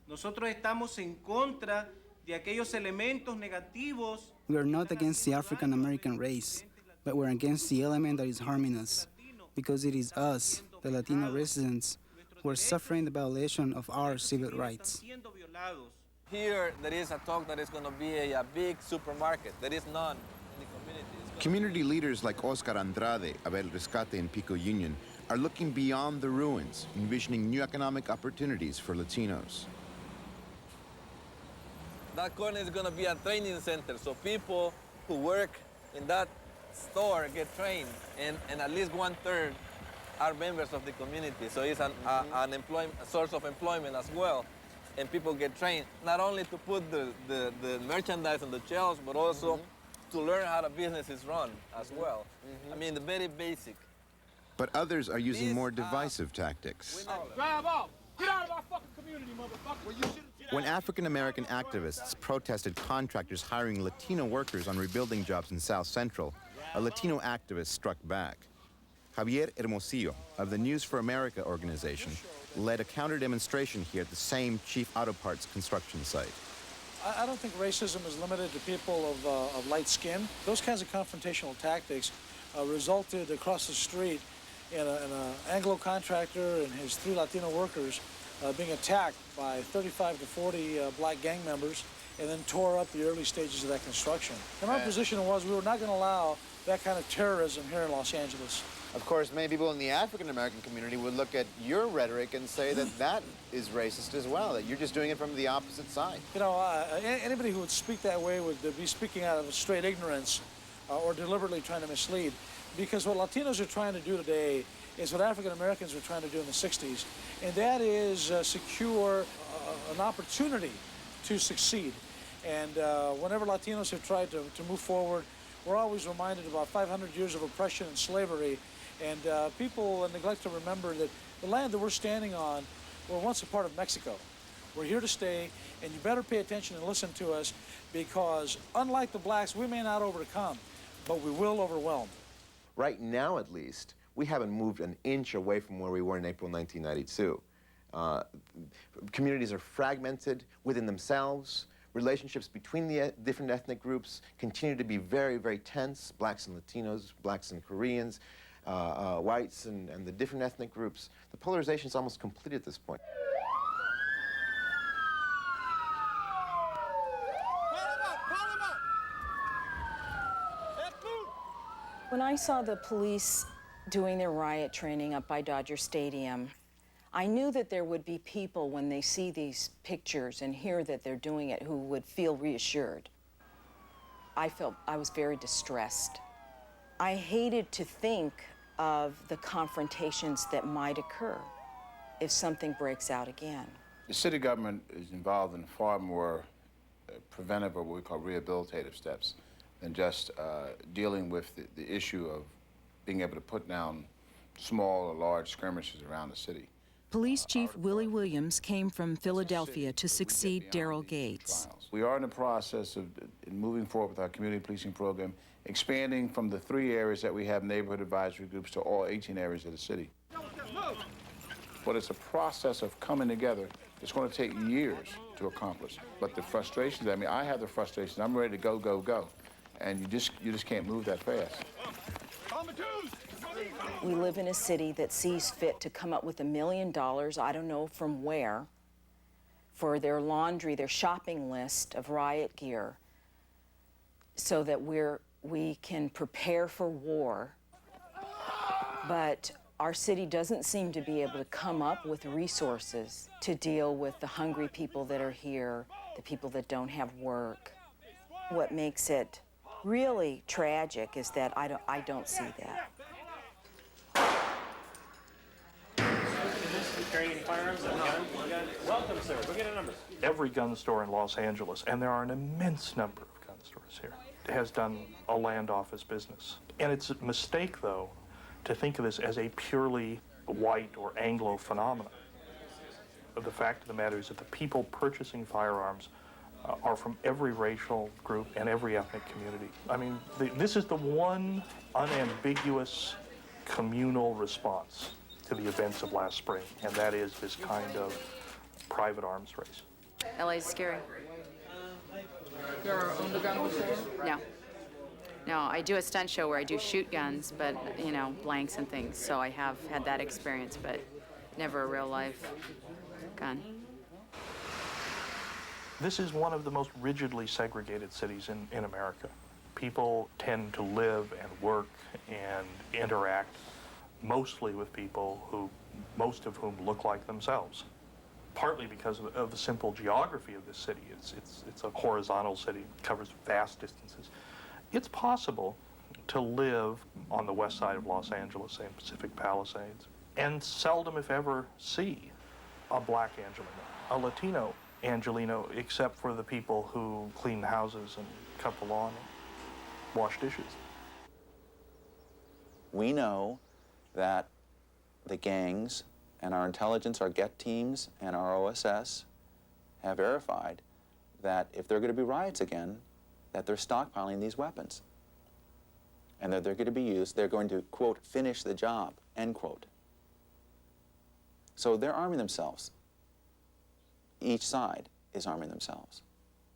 Nosotros estamos en contra de aquellos elementos negativos. We are not against the African-American race, but we're against the element that is harming us, because it is us, the Latino residents, who are suffering the violation of our civil rights. Here, there is a talk that is going to be a big supermarket. There is none in the community. Community leaders like Oscar Andrade of El Rescate in Pico Union are looking beyond the ruins, envisioning new economic opportunities for Latinos. That corner is going to be a training center, so people who work in that store get trained, and at least 1/3 are members of the community. So it's a source of employment as well, and people get trained not only to put the merchandise on the shelves, but also to learn how the business is run as well. I mean, the very basic. But others are using more divisive tactics. Drive off! Get out of our fucking community, motherfucker! When African-American activists protested contractors hiring Latino workers on rebuilding jobs in South Central, a Latino activist struck back. Javier Hermosillo of the News for America organization led a counter-demonstration here at the same Chief Auto Parts construction site. I don't think racism is limited to people of light skin. Those kinds of confrontational tactics resulted across the street in an Anglo contractor and his 3 Latino workers being attacked by 35 to 40 black gang members and then tore up the early stages of that construction. And our position was we were not going to allow that kind of terrorism here in Los Angeles. Of course, many people in the African-American community would look at your rhetoric and say that that is racist as well, that you're just doing it from the opposite side. You know, anybody who would speak that way would be speaking out of straight ignorance or deliberately trying to mislead. Because what Latinos are trying to do today is what African-Americans were trying to do in the 60s, and that is secure an opportunity to succeed. And whenever Latinos have tried to move forward, we're always reminded about 500 years of oppression and slavery. And people neglect to remember that the land that we're standing on were once a part of Mexico. We're here to stay, and you better pay attention and listen to us, because unlike the blacks, we may not overcome, but we will overwhelm. Right now, at least, we haven't moved an inch away from where we were in April 1992. Communities are fragmented within themselves. Relationships between the different ethnic groups continue to be very, very tense. Blacks and Latinos, blacks and Koreans, whites and the different ethnic groups. The polarization is almost complete at this point. When I saw the police doing their riot training up by Dodger Stadium, I knew that there would be people when they see these pictures and hear that they're doing it who would feel reassured. I was very distressed. I hated to think of the confrontations that might occur if something breaks out again. The city government is involved in far more preventive or what we call rehabilitative steps than just dealing with the issue of being able to put down small or large skirmishes around the city. Police Chief Willie Williams came from Philadelphia to succeed Daryl Gates. We are in the process of moving forward with our community policing program, expanding from the 3 areas that we have neighborhood advisory groups to all 18 areas of the city. But it's a process of coming together. It's going to take years to accomplish. But the frustrations, I mean, I have the frustrations. I'm ready to go, go, go. And you just can't move that fast. We live in a city that sees fit to come up with $1 million, I don't know from where, for their laundry, their shopping list of riot gear, so that we can prepare for war. But our city doesn't seem to be able to come up with resources to deal with the hungry people that are here, the people that don't have work. What makes it really tragic is that I don't see that. Carrying any firearms? Welcome, sir. Go get a number. Every gun store in Los Angeles, and there are an immense number of gun stores here, has done a land office business. And it's a mistake, though, to think of this as a purely white or Anglo phenomenon. But the fact of the matter is that the people purchasing firearms are from every racial group and every ethnic community. I mean, this is the one unambiguous communal response to the events of last spring, and that is this kind of private arms race. LA's scary. You ever owned a gun before? No. No, I do a stunt show where I do shoot guns, but, you know, blanks and things, so I have had that experience, but never a real life gun. This is one of the most rigidly segregated cities in America. People tend to live and work and interact mostly with people who, most of whom look like themselves. Partly because of the simple geography of this city. It's a horizontal city, covers vast distances. It's possible to live on the west side of Los Angeles, say in Pacific Palisades, and seldom, if ever, see a black Angelino, a Latino Angelino, except for the people who clean houses and cut the lawn and wash dishes. We know that the gangs and our intelligence, our GET teams, and our OSS have verified that if there are going to be riots again, that they're stockpiling these weapons. And that they're going to be used, they're going to, quote, finish the job, end quote. So they're arming themselves. Each side is arming themselves.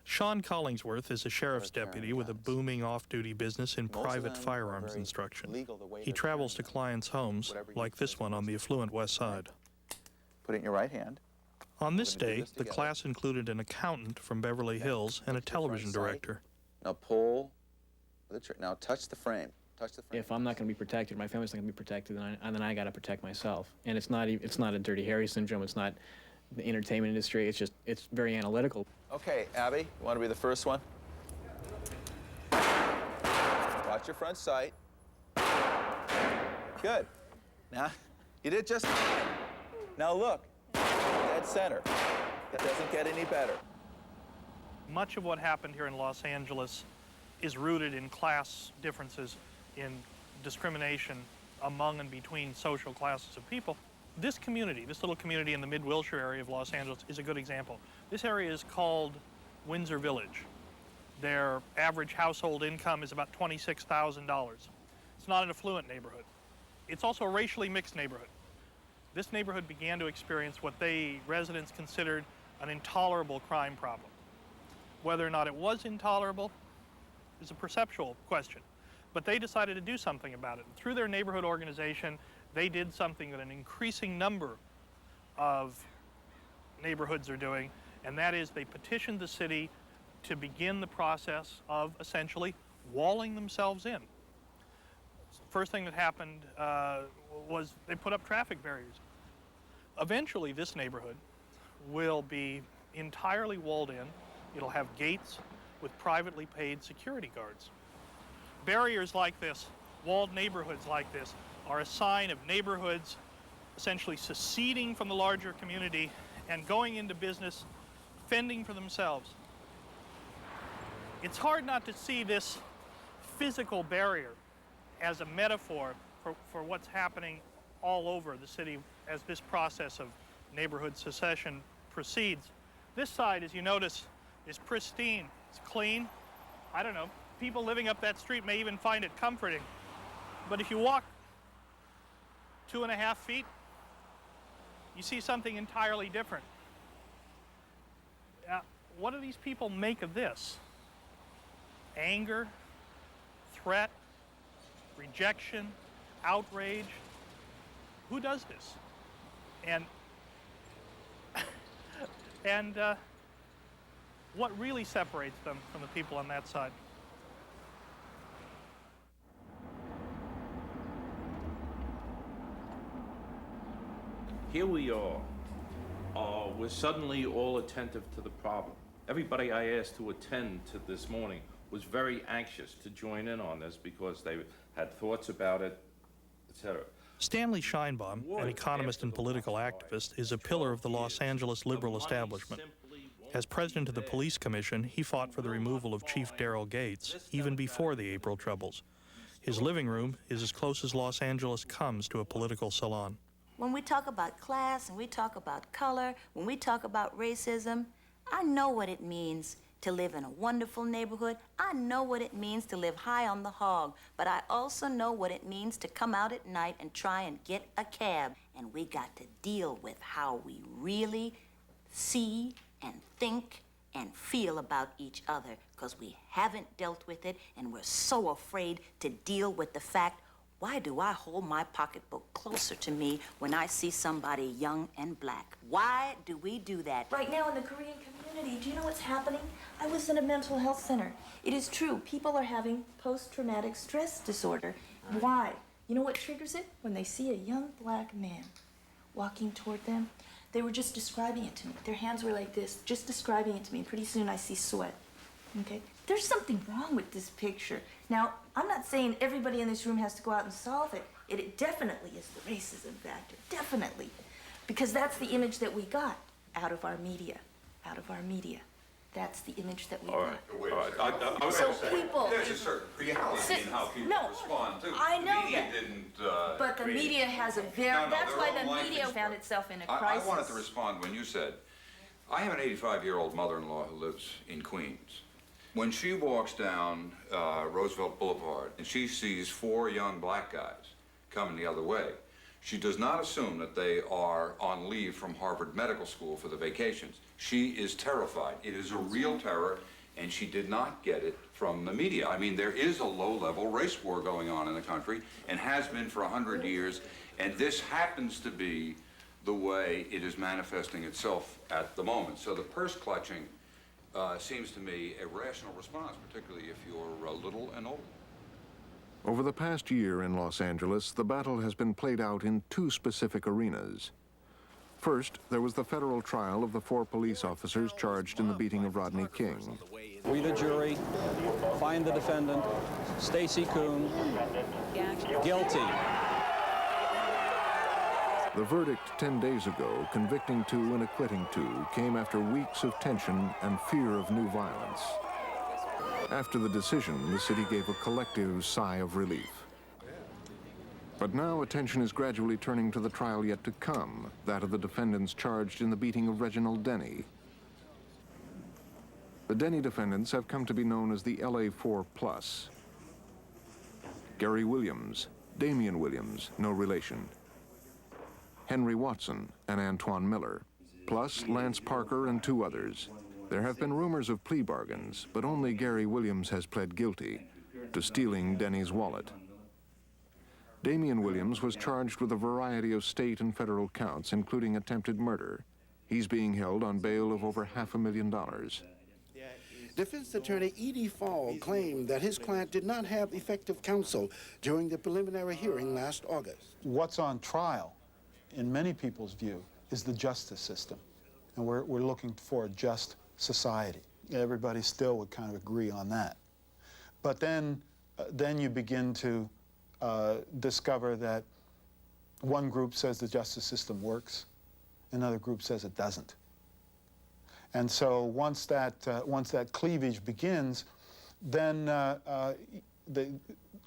Sean Collingsworth is a sheriff's deputy with a booming off-duty business in private firearms instruction. He travels to clients' homes, like this one on the affluent West Side. Put it in your right hand. On this day, the class included an accountant from Beverly Hills and a television director. Now pull. Now touch the frame. Touch the frame. If I'm not going to be protected, my family's not going to be protected, then I got to protect myself. And it's not a Dirty Harry syndrome. It's not the entertainment industry. It's very analytical. Okay, Abby, you want to be the first one? Watch your front sight. Good. Now, you did just fine. Now look, dead center. It doesn't get any better. Much of what happened here in Los Angeles is rooted in class differences, in discrimination among and between social classes of people. This community, this little community in the mid-Wilshire area of Los Angeles is a good example. This area is called Windsor Village. Their average household income is about $26,000. It's not an affluent neighborhood. It's also a racially mixed neighborhood. This neighborhood began to experience what residents considered an intolerable crime problem. Whether or not it was intolerable is a perceptual question, but they decided to do something about it. And through their neighborhood organization, they did something that an increasing number of neighborhoods are doing, and that is they petitioned the city to begin the process of essentially walling themselves in. First thing that happened was they put up traffic barriers. Eventually, this neighborhood will be entirely walled in. It'll have gates with privately paid security guards. Barriers like this, walled neighborhoods like this, are a sign of neighborhoods essentially seceding from the larger community and going into business, fending for themselves. It's hard not to see this physical barrier as a metaphor for what's happening all over the city as this process of neighborhood secession proceeds. This side, as you notice, is pristine, it's clean. I don't know, people living up that street may even find it comforting. But if you walk 2.5 feet, you see something entirely different. What do these people make of this? Anger, threat, rejection, outrage. Who does this? And what really separates them from the people on that side? Here we are. We're suddenly all attentive to the problem. Everybody I asked to attend to this morning was very anxious to join in on this because they had thoughts about it, etc. Stanley Scheinbaum, an economist and political activist, is a pillar of the Los Angeles liberal establishment. As president of the police commission, he fought for the removal of Chief Daryl Gates, even before the April troubles. His living room is as close as Los Angeles comes to a political salon. When we talk about class and we talk about color, when we talk about racism, I know what it means to live in a wonderful neighborhood. I know what it means to live high on the hog, but I also know what it means to come out at night and try and get a cab. And we got to deal with how we really see and think and feel about each other, because we haven't dealt with it and we're so afraid to deal with the fact, why do I hold my pocketbook closer to me when I see somebody young and black? Why do we do that? Right now in the Korean community, do you know what's happening? I was in a mental health center. It is true, people are having post-traumatic stress disorder. Why? You know what triggers it? When they see a young black man walking toward them. They were just describing it to me. Their hands were like this, just describing it to me. Pretty soon I see sweat, okay? There's something wrong with this picture. Now, I'm not saying everybody in this room has to go out and solve it. It definitely is the racism factor, definitely. Because that's the image that we got out of our media, That's the image that we got. All right. So people... There's a certain reality in how people respond, too. I know the media that. Didn't, but the media has a very... that's why the media found itself in a crisis. I wanted to respond when you said, I have an 85-year-old mother-in-law who lives in Queens. When she walks down Roosevelt Boulevard and she sees 4 young black guys coming the other way, she does not assume that they are on leave from Harvard Medical School for the vacations. She is terrified. It is a real terror, and she did not get it from the media. I mean, there is a low-level race war going on in the country and has been for 100 years, and this happens to be the way it is manifesting itself at the moment. So the purse clutching seems to me a rational response, particularly if you're little and old. Over the past year in Los Angeles, the battle has been played out in two specific arenas. First, there was the federal trial of the 4 police officers charged in the beating of Rodney King. We, the jury, find the defendant, Stacy Kuhn, guilty. The verdict 10 days ago, convicting 2 and acquitting 2, came after weeks of tension and fear of new violence. After the decision, the city gave a collective sigh of relief. But now attention is gradually turning to the trial yet to come, that of the defendants charged in the beating of Reginald Denny. The Denny defendants have come to be known as the LA4 Plus. Gary Williams, Damian Williams, no relation. Henry Watson and Antoine Miller, plus Lance Parker and 2 others. There have been rumors of plea bargains, but only Gary Williams has pled guilty to stealing Denny's wallet. Damian Williams was charged with a variety of state and federal counts, including attempted murder. He's being held on bail of over $500,000. Defense attorney Edie Fall claimed that his client did not have effective counsel during the preliminary hearing last August. What's on trial, in many people's view, is the justice system. And we're looking for a just society. Everybody still would kind of agree on that. But then you begin to discover that one group says the justice system works, another group says it doesn't. And so once that cleavage begins, then the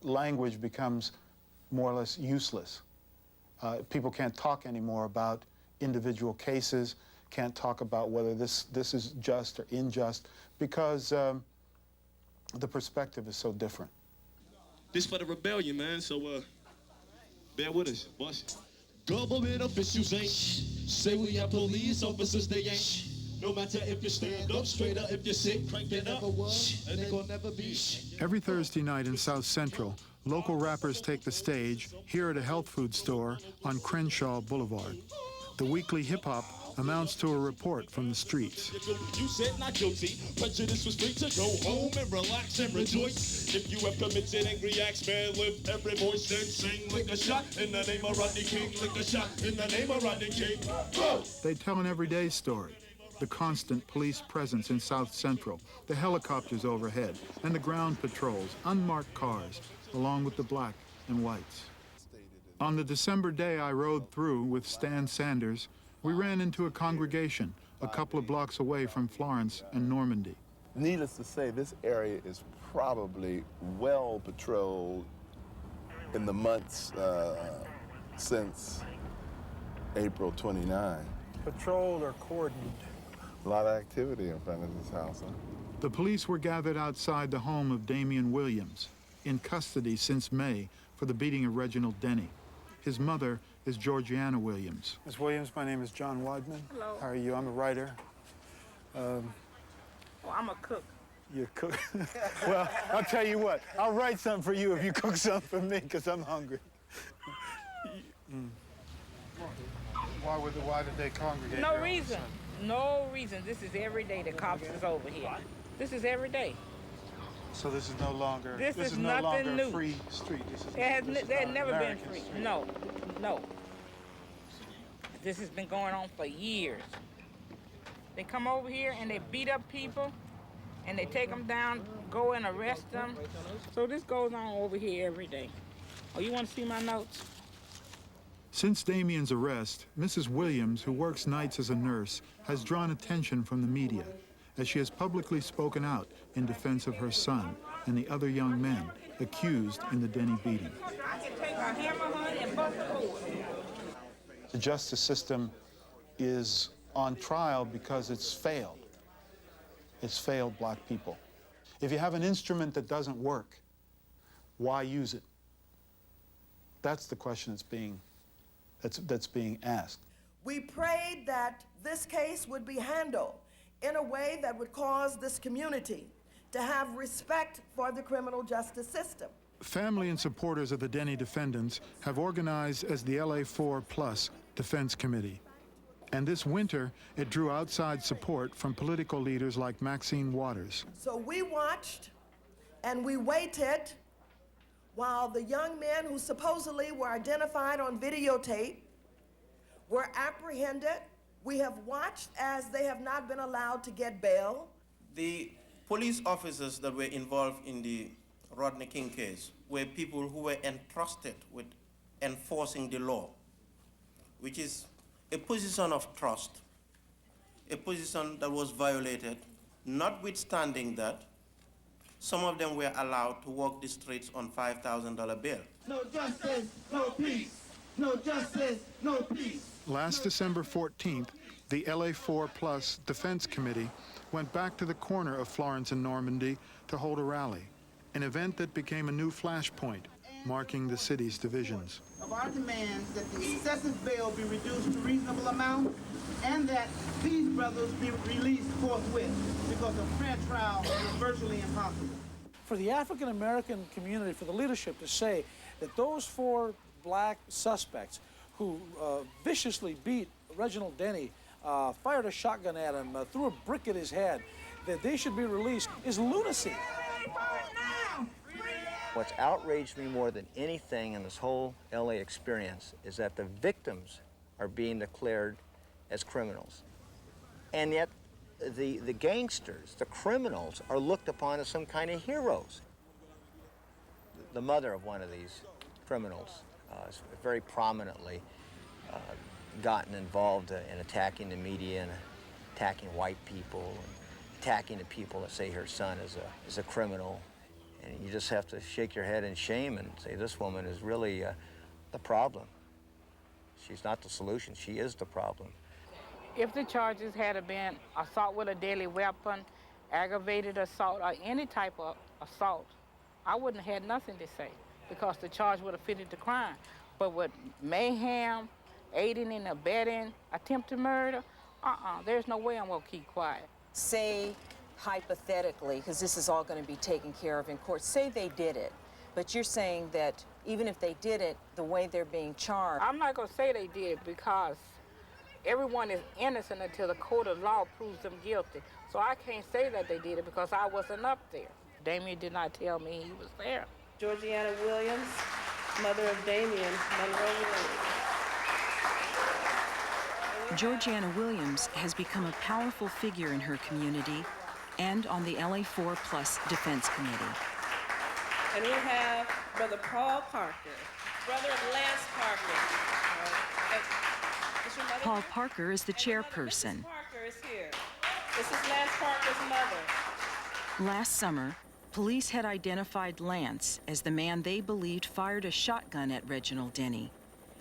language becomes more or less useless. People can't talk anymore about individual cases, can't talk about whether this is just or unjust, because the perspective is so different. This for the rebellion, man, so bear with us, boss. Government officials ain't say we have police officers, they ain't. No matter if you stand up straight up, if you're sick, crank it up, and they gon' never be. Every Thursday night in South Central, local rappers take the stage here at a health food store on Crenshaw Boulevard. The weekly hip-hop amounts to a report from the streets. You said not guilty. Prejudice was free to go home and relax and rejoice. If you have committed angry acts, man, lift every voice and sing. Lick a shot in the name of Rodney King. Lick a shot in the name of Rodney King. Go! They tell an everyday story. The constant police presence in South Central, the helicopters overhead, and the ground patrols, unmarked cars, along with the black and whites. On the December day I rode through with Stan Sanders, we ran into a congregation a couple of blocks away from Florence and Normandy. Needless to say, this area is probably well patrolled in the months since April 29. Patrolled or cordoned? A lot of activity in front of this house, huh? The police were gathered outside the home of Damian Williams, in custody since May for the beating of Reginald Denny. His mother is Georgiana Williams. Ms. Williams, my name is John Wadman. Hello. How are you? I'm a writer. Well, I'm a cook. You're a cook? Well, I'll tell you what. I'll write something for you if you cook something for me, because I'm hungry. Why did they congregate? No reason. No reason. This is every day the cops is over here. This is every day. So this is no longer. This is no nothing longer new. A free street. It has never been American free. street. No, no. This has been going on for years. They come over here and they beat up people, and they take them down, go and arrest them. So this goes on over here every day. Oh, you want to see my notes? Since Damian's arrest, Mrs. Williams, who works nights as a nurse, has drawn attention from the media, as she has publicly spoken out in defense of her son and the other young men accused in the Denny beating. I can take a hammer, honey, and bust a hole. The justice system is on trial because it's failed. It's failed black people. If you have an instrument that doesn't work, why use it? That's the question that's being asked. We prayed that this case would be handled in a way that would cause this community to have respect for the criminal justice system. Family and supporters of the Denny defendants have organized as the LA4 Plus Defense Committee. And this winter, it drew outside support from political leaders like Maxine Waters. So we watched and we waited while the young men who supposedly were identified on videotape were apprehended. We have watched as they have not been allowed to get bail. The police officers that were involved in the Rodney King case were people who were entrusted with enforcing the law, which is a position of trust, a position that was violated, notwithstanding that some of them were allowed to walk the streets on $5,000 bail. No justice, no peace. No justice, no peace. Last December 14th, the LA4 Plus Defense Committee went back to the corner of Florence and Normandy to hold a rally, an event that became a new flashpoint, marking the city's divisions. Of our demands that the excessive bail be reduced to reasonable amount and that these brothers be released forthwith because a fair trial is virtually impossible. For the African American community, for the leadership to say that those 4 black suspects who viciously beat Reginald Denny, fired a shotgun at him, threw a brick at his head, that they should be released is lunacy. What's outraged me more than anything in this whole LA experience is that the victims are being declared as criminals. And yet the gangsters, the criminals, are looked upon as some kind of heroes. The mother of one of these criminals has very prominently gotten involved in attacking the media and attacking white people, and attacking the people that say her son is a criminal. And you just have to shake your head in shame and say, this woman is really the problem. She's not the solution, she is the problem. If the charges had been assault with a deadly weapon, aggravated assault, or any type of assault, I wouldn't have had nothing to say because the charge would have fitted the crime. But with mayhem, aiding and abetting, attempted murder, there's no way I'm gonna keep quiet. Say, hypothetically, because this is all going to be taken care of in court, say they did it, but you're saying that even if they did it, the way they're being charged... I'm not going to say they did it because everyone is innocent until the court of law proves them guilty. So I can't say that they did it because I wasn't up there. Damien did not tell me he was there. Georgiana Williams, mother of Damien Monroe Williams. Georgiana Williams has become a powerful figure in her community and on the LA4 Plus Defense Committee. And we have Brother Paul Parker, brother of Lance Parker. Paul Parker is the chairperson. Mrs. Parker is here. This is Lance Parker's mother. Last summer, police had identified Lance as the man they believed fired a shotgun at Reginald Denny.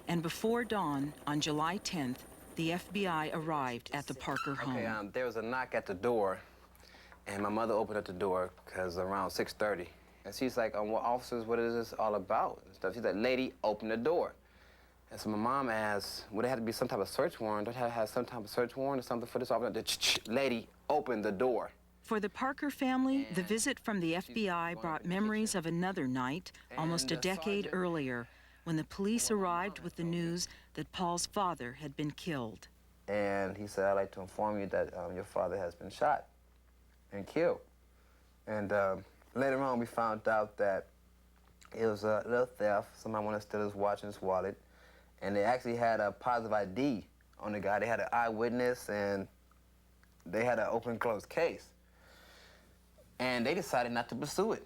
And before dawn, on July 10th, the FBI arrived at the Parker home. Okay, there was a knock at the door, and my mother opened up the door because around 6:30. And she's like, well, officers, what is this all about? And stuff. She's like, lady, open the door. And so my mom asked, would it have to be some type of search warrant? Don't it have some type of search warrant or something for this officer? Lady, open the door. For the Parker family, the visit from the FBI brought memories of another night, almost a decade earlier, when the police arrived with the news that Paul's father had been killed. And he said, I'd like to inform you that your father has been shot and killed. And later on, we found out that it was a little theft. Somebody wanted to steal his watch and his wallet. And they actually had a positive ID on the guy. They had an eyewitness, and they had an open-closed case. And they decided not to pursue it.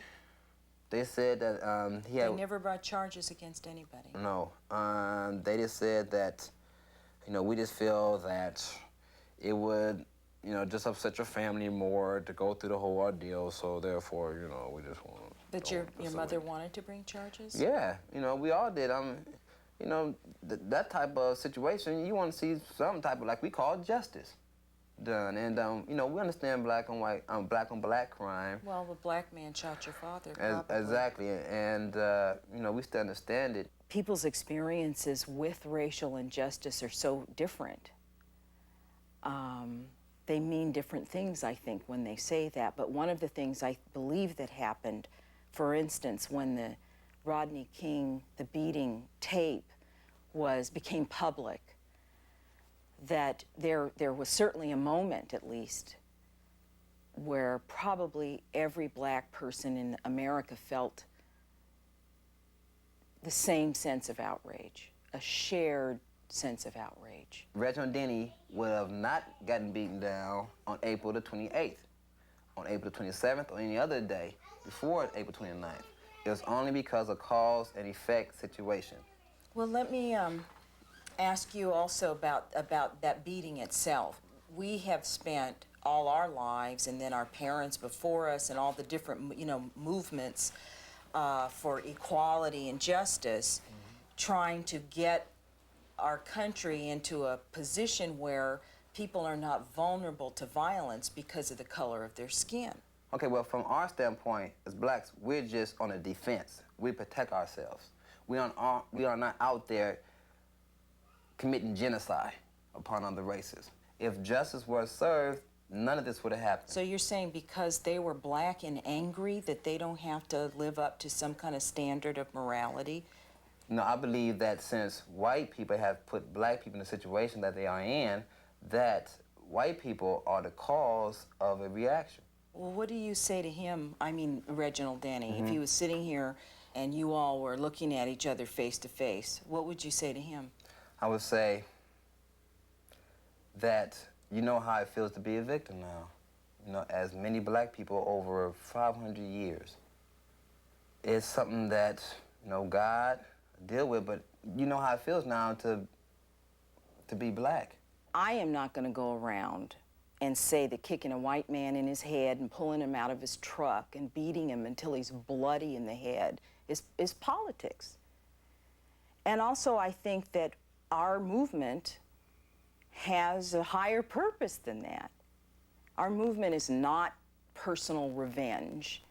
They said that he had... They never brought charges against anybody. No. They just said that, we just feel that it would, just upset your family more to go through the whole ordeal, so therefore, we just want to... But your mother wanted to bring charges? Yeah, we all did. That type of situation, you want to see some type of, like we call justice done. And, we understand black on white, black on black crime. Well, the black man shot your father, probably. Exactly, and, we still understand it. People's experiences with racial injustice are so different. they mean different things, I think, when they say that. But one of the things I believe that happened, for instance, when the Rodney King, the beating tape became public, that there was certainly a moment, at least, where probably every black person in America felt the same sense of outrage, a shared sense of outrage. Reginald Denny would have not gotten beaten down on April the 28th, on April the 27th, or any other day before April 29th. It was only because of cause and effect situation. Well, let me ask you also about that beating itself. We have spent all our lives, and then our parents before us, and all the different, movements for equality and justice, trying to get our country into a position where people are not vulnerable to violence because of the color of their skin. Okay, well, from our standpoint, as blacks, we're just on the defense. We protect ourselves. We are not out there committing genocide upon other races. If justice were served, none of this would have happened. So you're saying because they were black and angry that they don't have to live up to some kind of standard of morality? No, I believe that since white people have put black people in the situation that they are in, that white people are the cause of a reaction. Well, what do you say to him, Reginald Denny, if he was sitting here and you all were looking at each other face to face, what would you say to him? I would say that you know how it feels to be a victim now. As many black people over 500 years. It's something that, God deal with, but you know how it feels now to be black. I am not going to go around and say that kicking a white man in his head and pulling him out of his truck and beating him until he's bloody in the head is politics. And also I think that our movement has a higher purpose than that. Our movement is not personal revenge,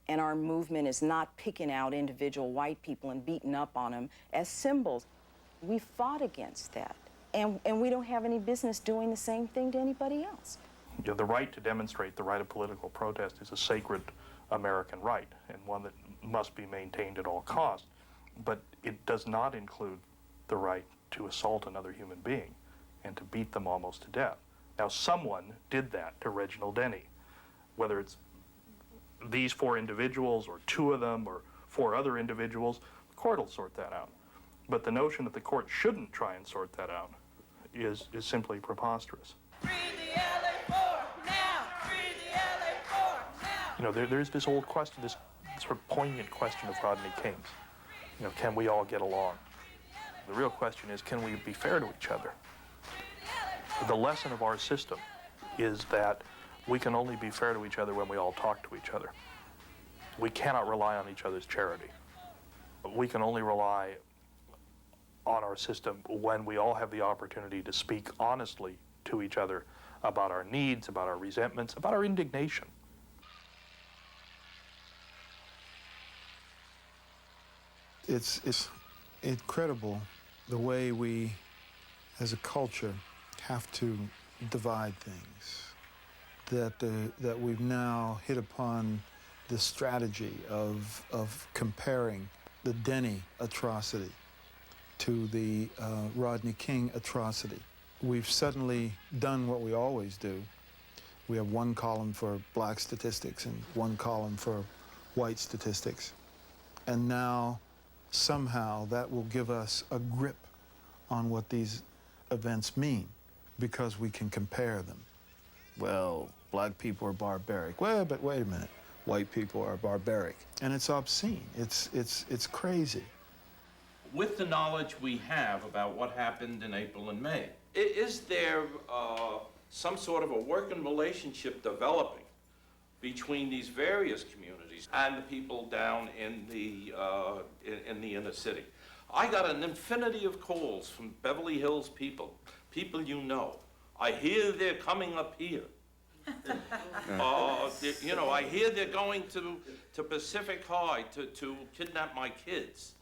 and our movement is not picking out individual white people and beating up on them as symbols. We fought against that, and we don't have any business doing the same thing to anybody else. The right to demonstrate, the right of political protest, is a sacred American right, and one that must be maintained at all costs. But it does not include the right to assault another human being and to beat them almost to death. Now, someone did that to Reginald Denny. Whether it's these 4 individuals, or 2 of them, or 4 other individuals, the court will sort that out. But the notion that the court shouldn't try and sort that out is simply preposterous. Free the LA4 now! Free the LA4 now! There's this old question, this sort of poignant question of Rodney King's. Can we all get along? The real question is, can we be fair to each other? The lesson of our system is that we can only be fair to each other when we all talk to each other. We cannot rely on each other's charity. We can only rely on our system when we all have the opportunity to speak honestly to each other about our needs, about our resentments, about our indignation. It's incredible the way we, as a culture, have to divide things. That we've now hit upon the strategy of comparing the Denny atrocity to the Rodney King atrocity. We've suddenly done what we always do. We have one column for black statistics and one column for white statistics. And now, somehow, that will give us a grip on what these events mean, because we can compare them. Well, black people are barbaric. Well, but wait a minute. White people are barbaric. And it's obscene. It's crazy. With the knowledge we have about what happened in April and May, is there some sort of a working relationship developing between these various communities and the people down in the inner city? I got an infinity of calls from Beverly Hills people you know. I hear they're coming up here. I hear they're going to Pacific High to kidnap my kids.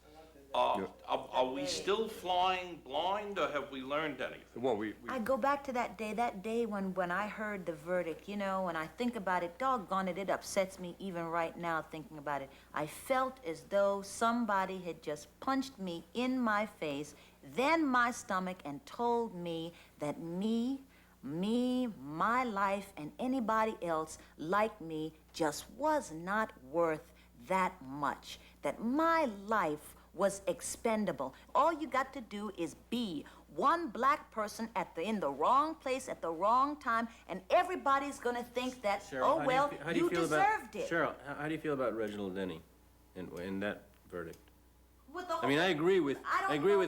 Are we still flying blind, or have we learned anything? Well, I go back to that day when I heard the verdict, you know, when I think about it, doggone it, it upsets me even right now thinking about it. I felt as though somebody had just punched me in my face, then my stomach, and told me that me, my life, and anybody else like me just was not worth that much. That my life was expendable. All you got to do is be one black person in the wrong place at the wrong time, and everybody's gonna think that, Cheryl, oh, well, how do you feel deserved it. Cheryl, how do you feel about Reginald Denny in that verdict? With the I mean, I agree with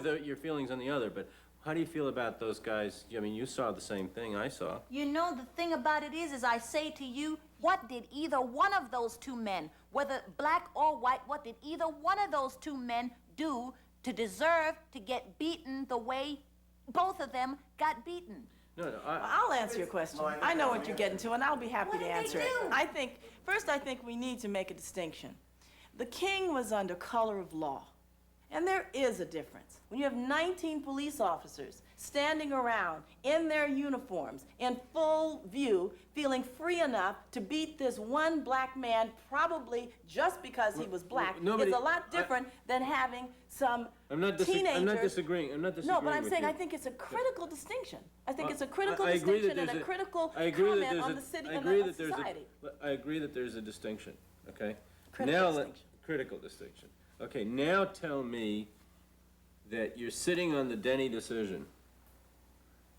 know. your feelings on the other, but how do you feel about those guys? I mean, you saw the same thing I saw. You know, the thing about it is I say to you, what did either one of those two men, whether black or white, what did either one of those two men do to deserve to get beaten the way both of them got beaten? No, I'll answer your question. I know what you're getting to, and I'll be happy to answer it. I think we need to make a distinction. The king was under color of law, and there is a difference. When you have 19 police officers standing around in their uniforms, in full view, feeling free enough to beat this one black man, probably just because he was black, is a lot different than having some teenagers. I'm not disagreeing. No, but I'm saying I think it's a critical distinction. I think it's a critical distinction and a critical comment on the city and on society. I agree that there's a distinction, okay? Critical distinction. Okay, now tell me that you're sitting on the Denny decision.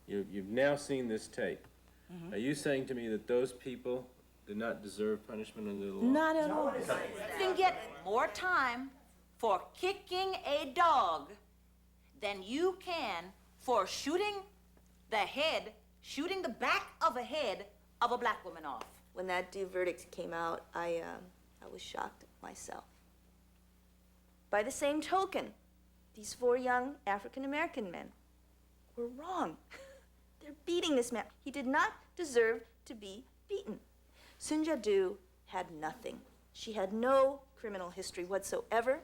You've now seen this tape. Mm-hmm. Are you saying to me that those people did not deserve punishment under the law? Not at all. You can get more time for kicking a dog than you can for shooting the back of a head of a black woman off. When that verdict came out, I was shocked myself. By the same token, these 4 young African-American men were wrong. They're beating this man. He did not deserve to be beaten. Sunjadu had nothing. She had no criminal history whatsoever.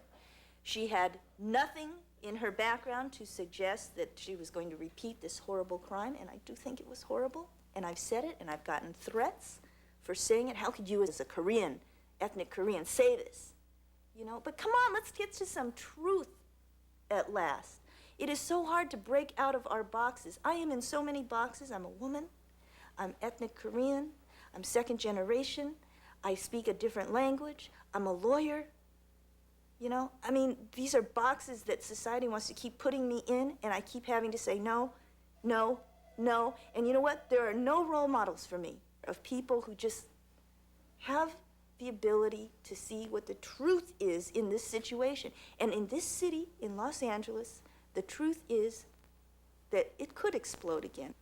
She had nothing in her background to suggest that she was going to repeat this horrible crime, and I do think it was horrible, and I've said it, and I've gotten threats for saying it. How could you, as a Korean, ethnic Korean, say this? You know, but come on, let's get to some truth at last. It is so hard to break out of our boxes. I am in so many boxes. I'm a woman. I'm ethnic Korean. I'm second generation. I speak a different language. I'm a lawyer. You know, I mean, these are boxes that society wants to keep putting me in, and I keep having to say no, no, no. And you know what? There are no role models for me of people who just have the ability to see what the truth is in this situation. And in this city, in Los Angeles, the truth is that it could explode again.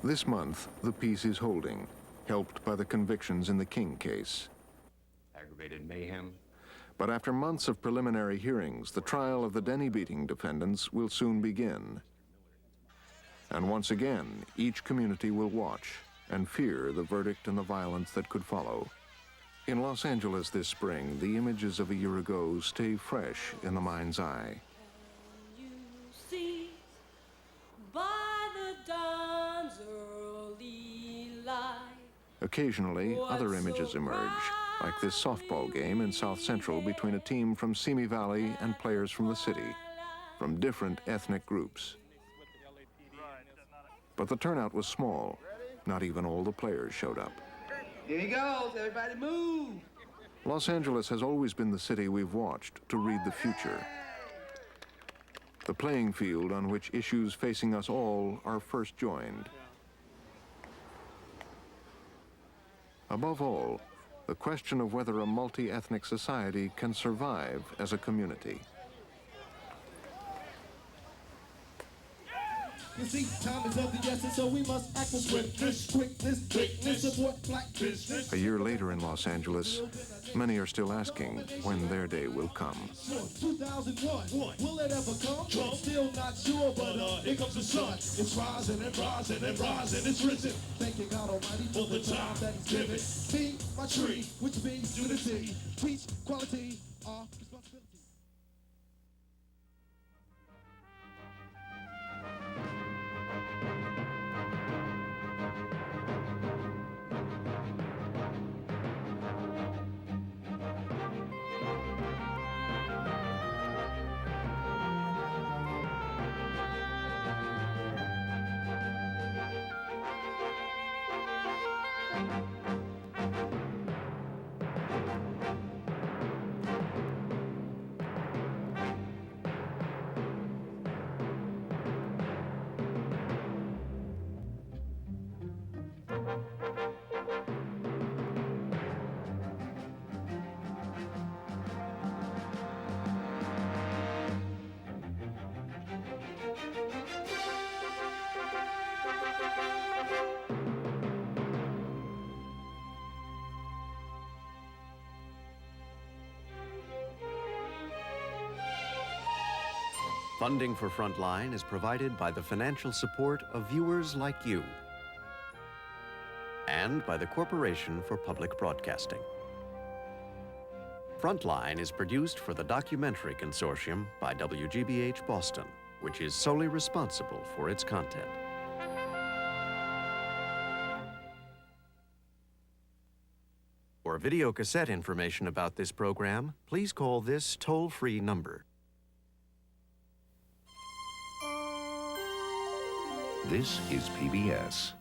This month, the peace is holding, helped by the convictions in the King case. Aggravated mayhem. But after months of preliminary hearings, the trial of the Denny beating defendants will soon begin. And once again, each community will watch and fear the verdict and the violence that could follow. In Los Angeles this spring, the images of a year ago stay fresh in the mind's eye. You see, by the dawn's early light, Occasionally, other images emerge, like this softball game in South Central between a team from Simi Valley and players from the city, from different ethnic groups. But the turnout was small. Not even all the players showed up. Here he goes, everybody move! Los Angeles has always been the city we've watched to read the future. The playing field on which issues facing us all are first joined. Above all, the question of whether a multi-ethnic society can survive as a community. You see, time is of the essence, so we must act with swiftness, quickness, quickness, support black business. A year later in Los Angeles, many are still asking when their day will come. 2001, will it ever come? Still not sure, but here comes the sun. It's rising and rising and rising, it's risen. Thank you, God Almighty, for the time that He's given. Me, my tree, which means unity, peace, quality, our responsibility. Funding for Frontline is provided by the financial support of viewers like you and by the Corporation for Public Broadcasting. Frontline is produced for the Documentary Consortium by WGBH Boston, which is solely responsible for its content. For video cassette information about this program, please call this toll-free number. This is PBS.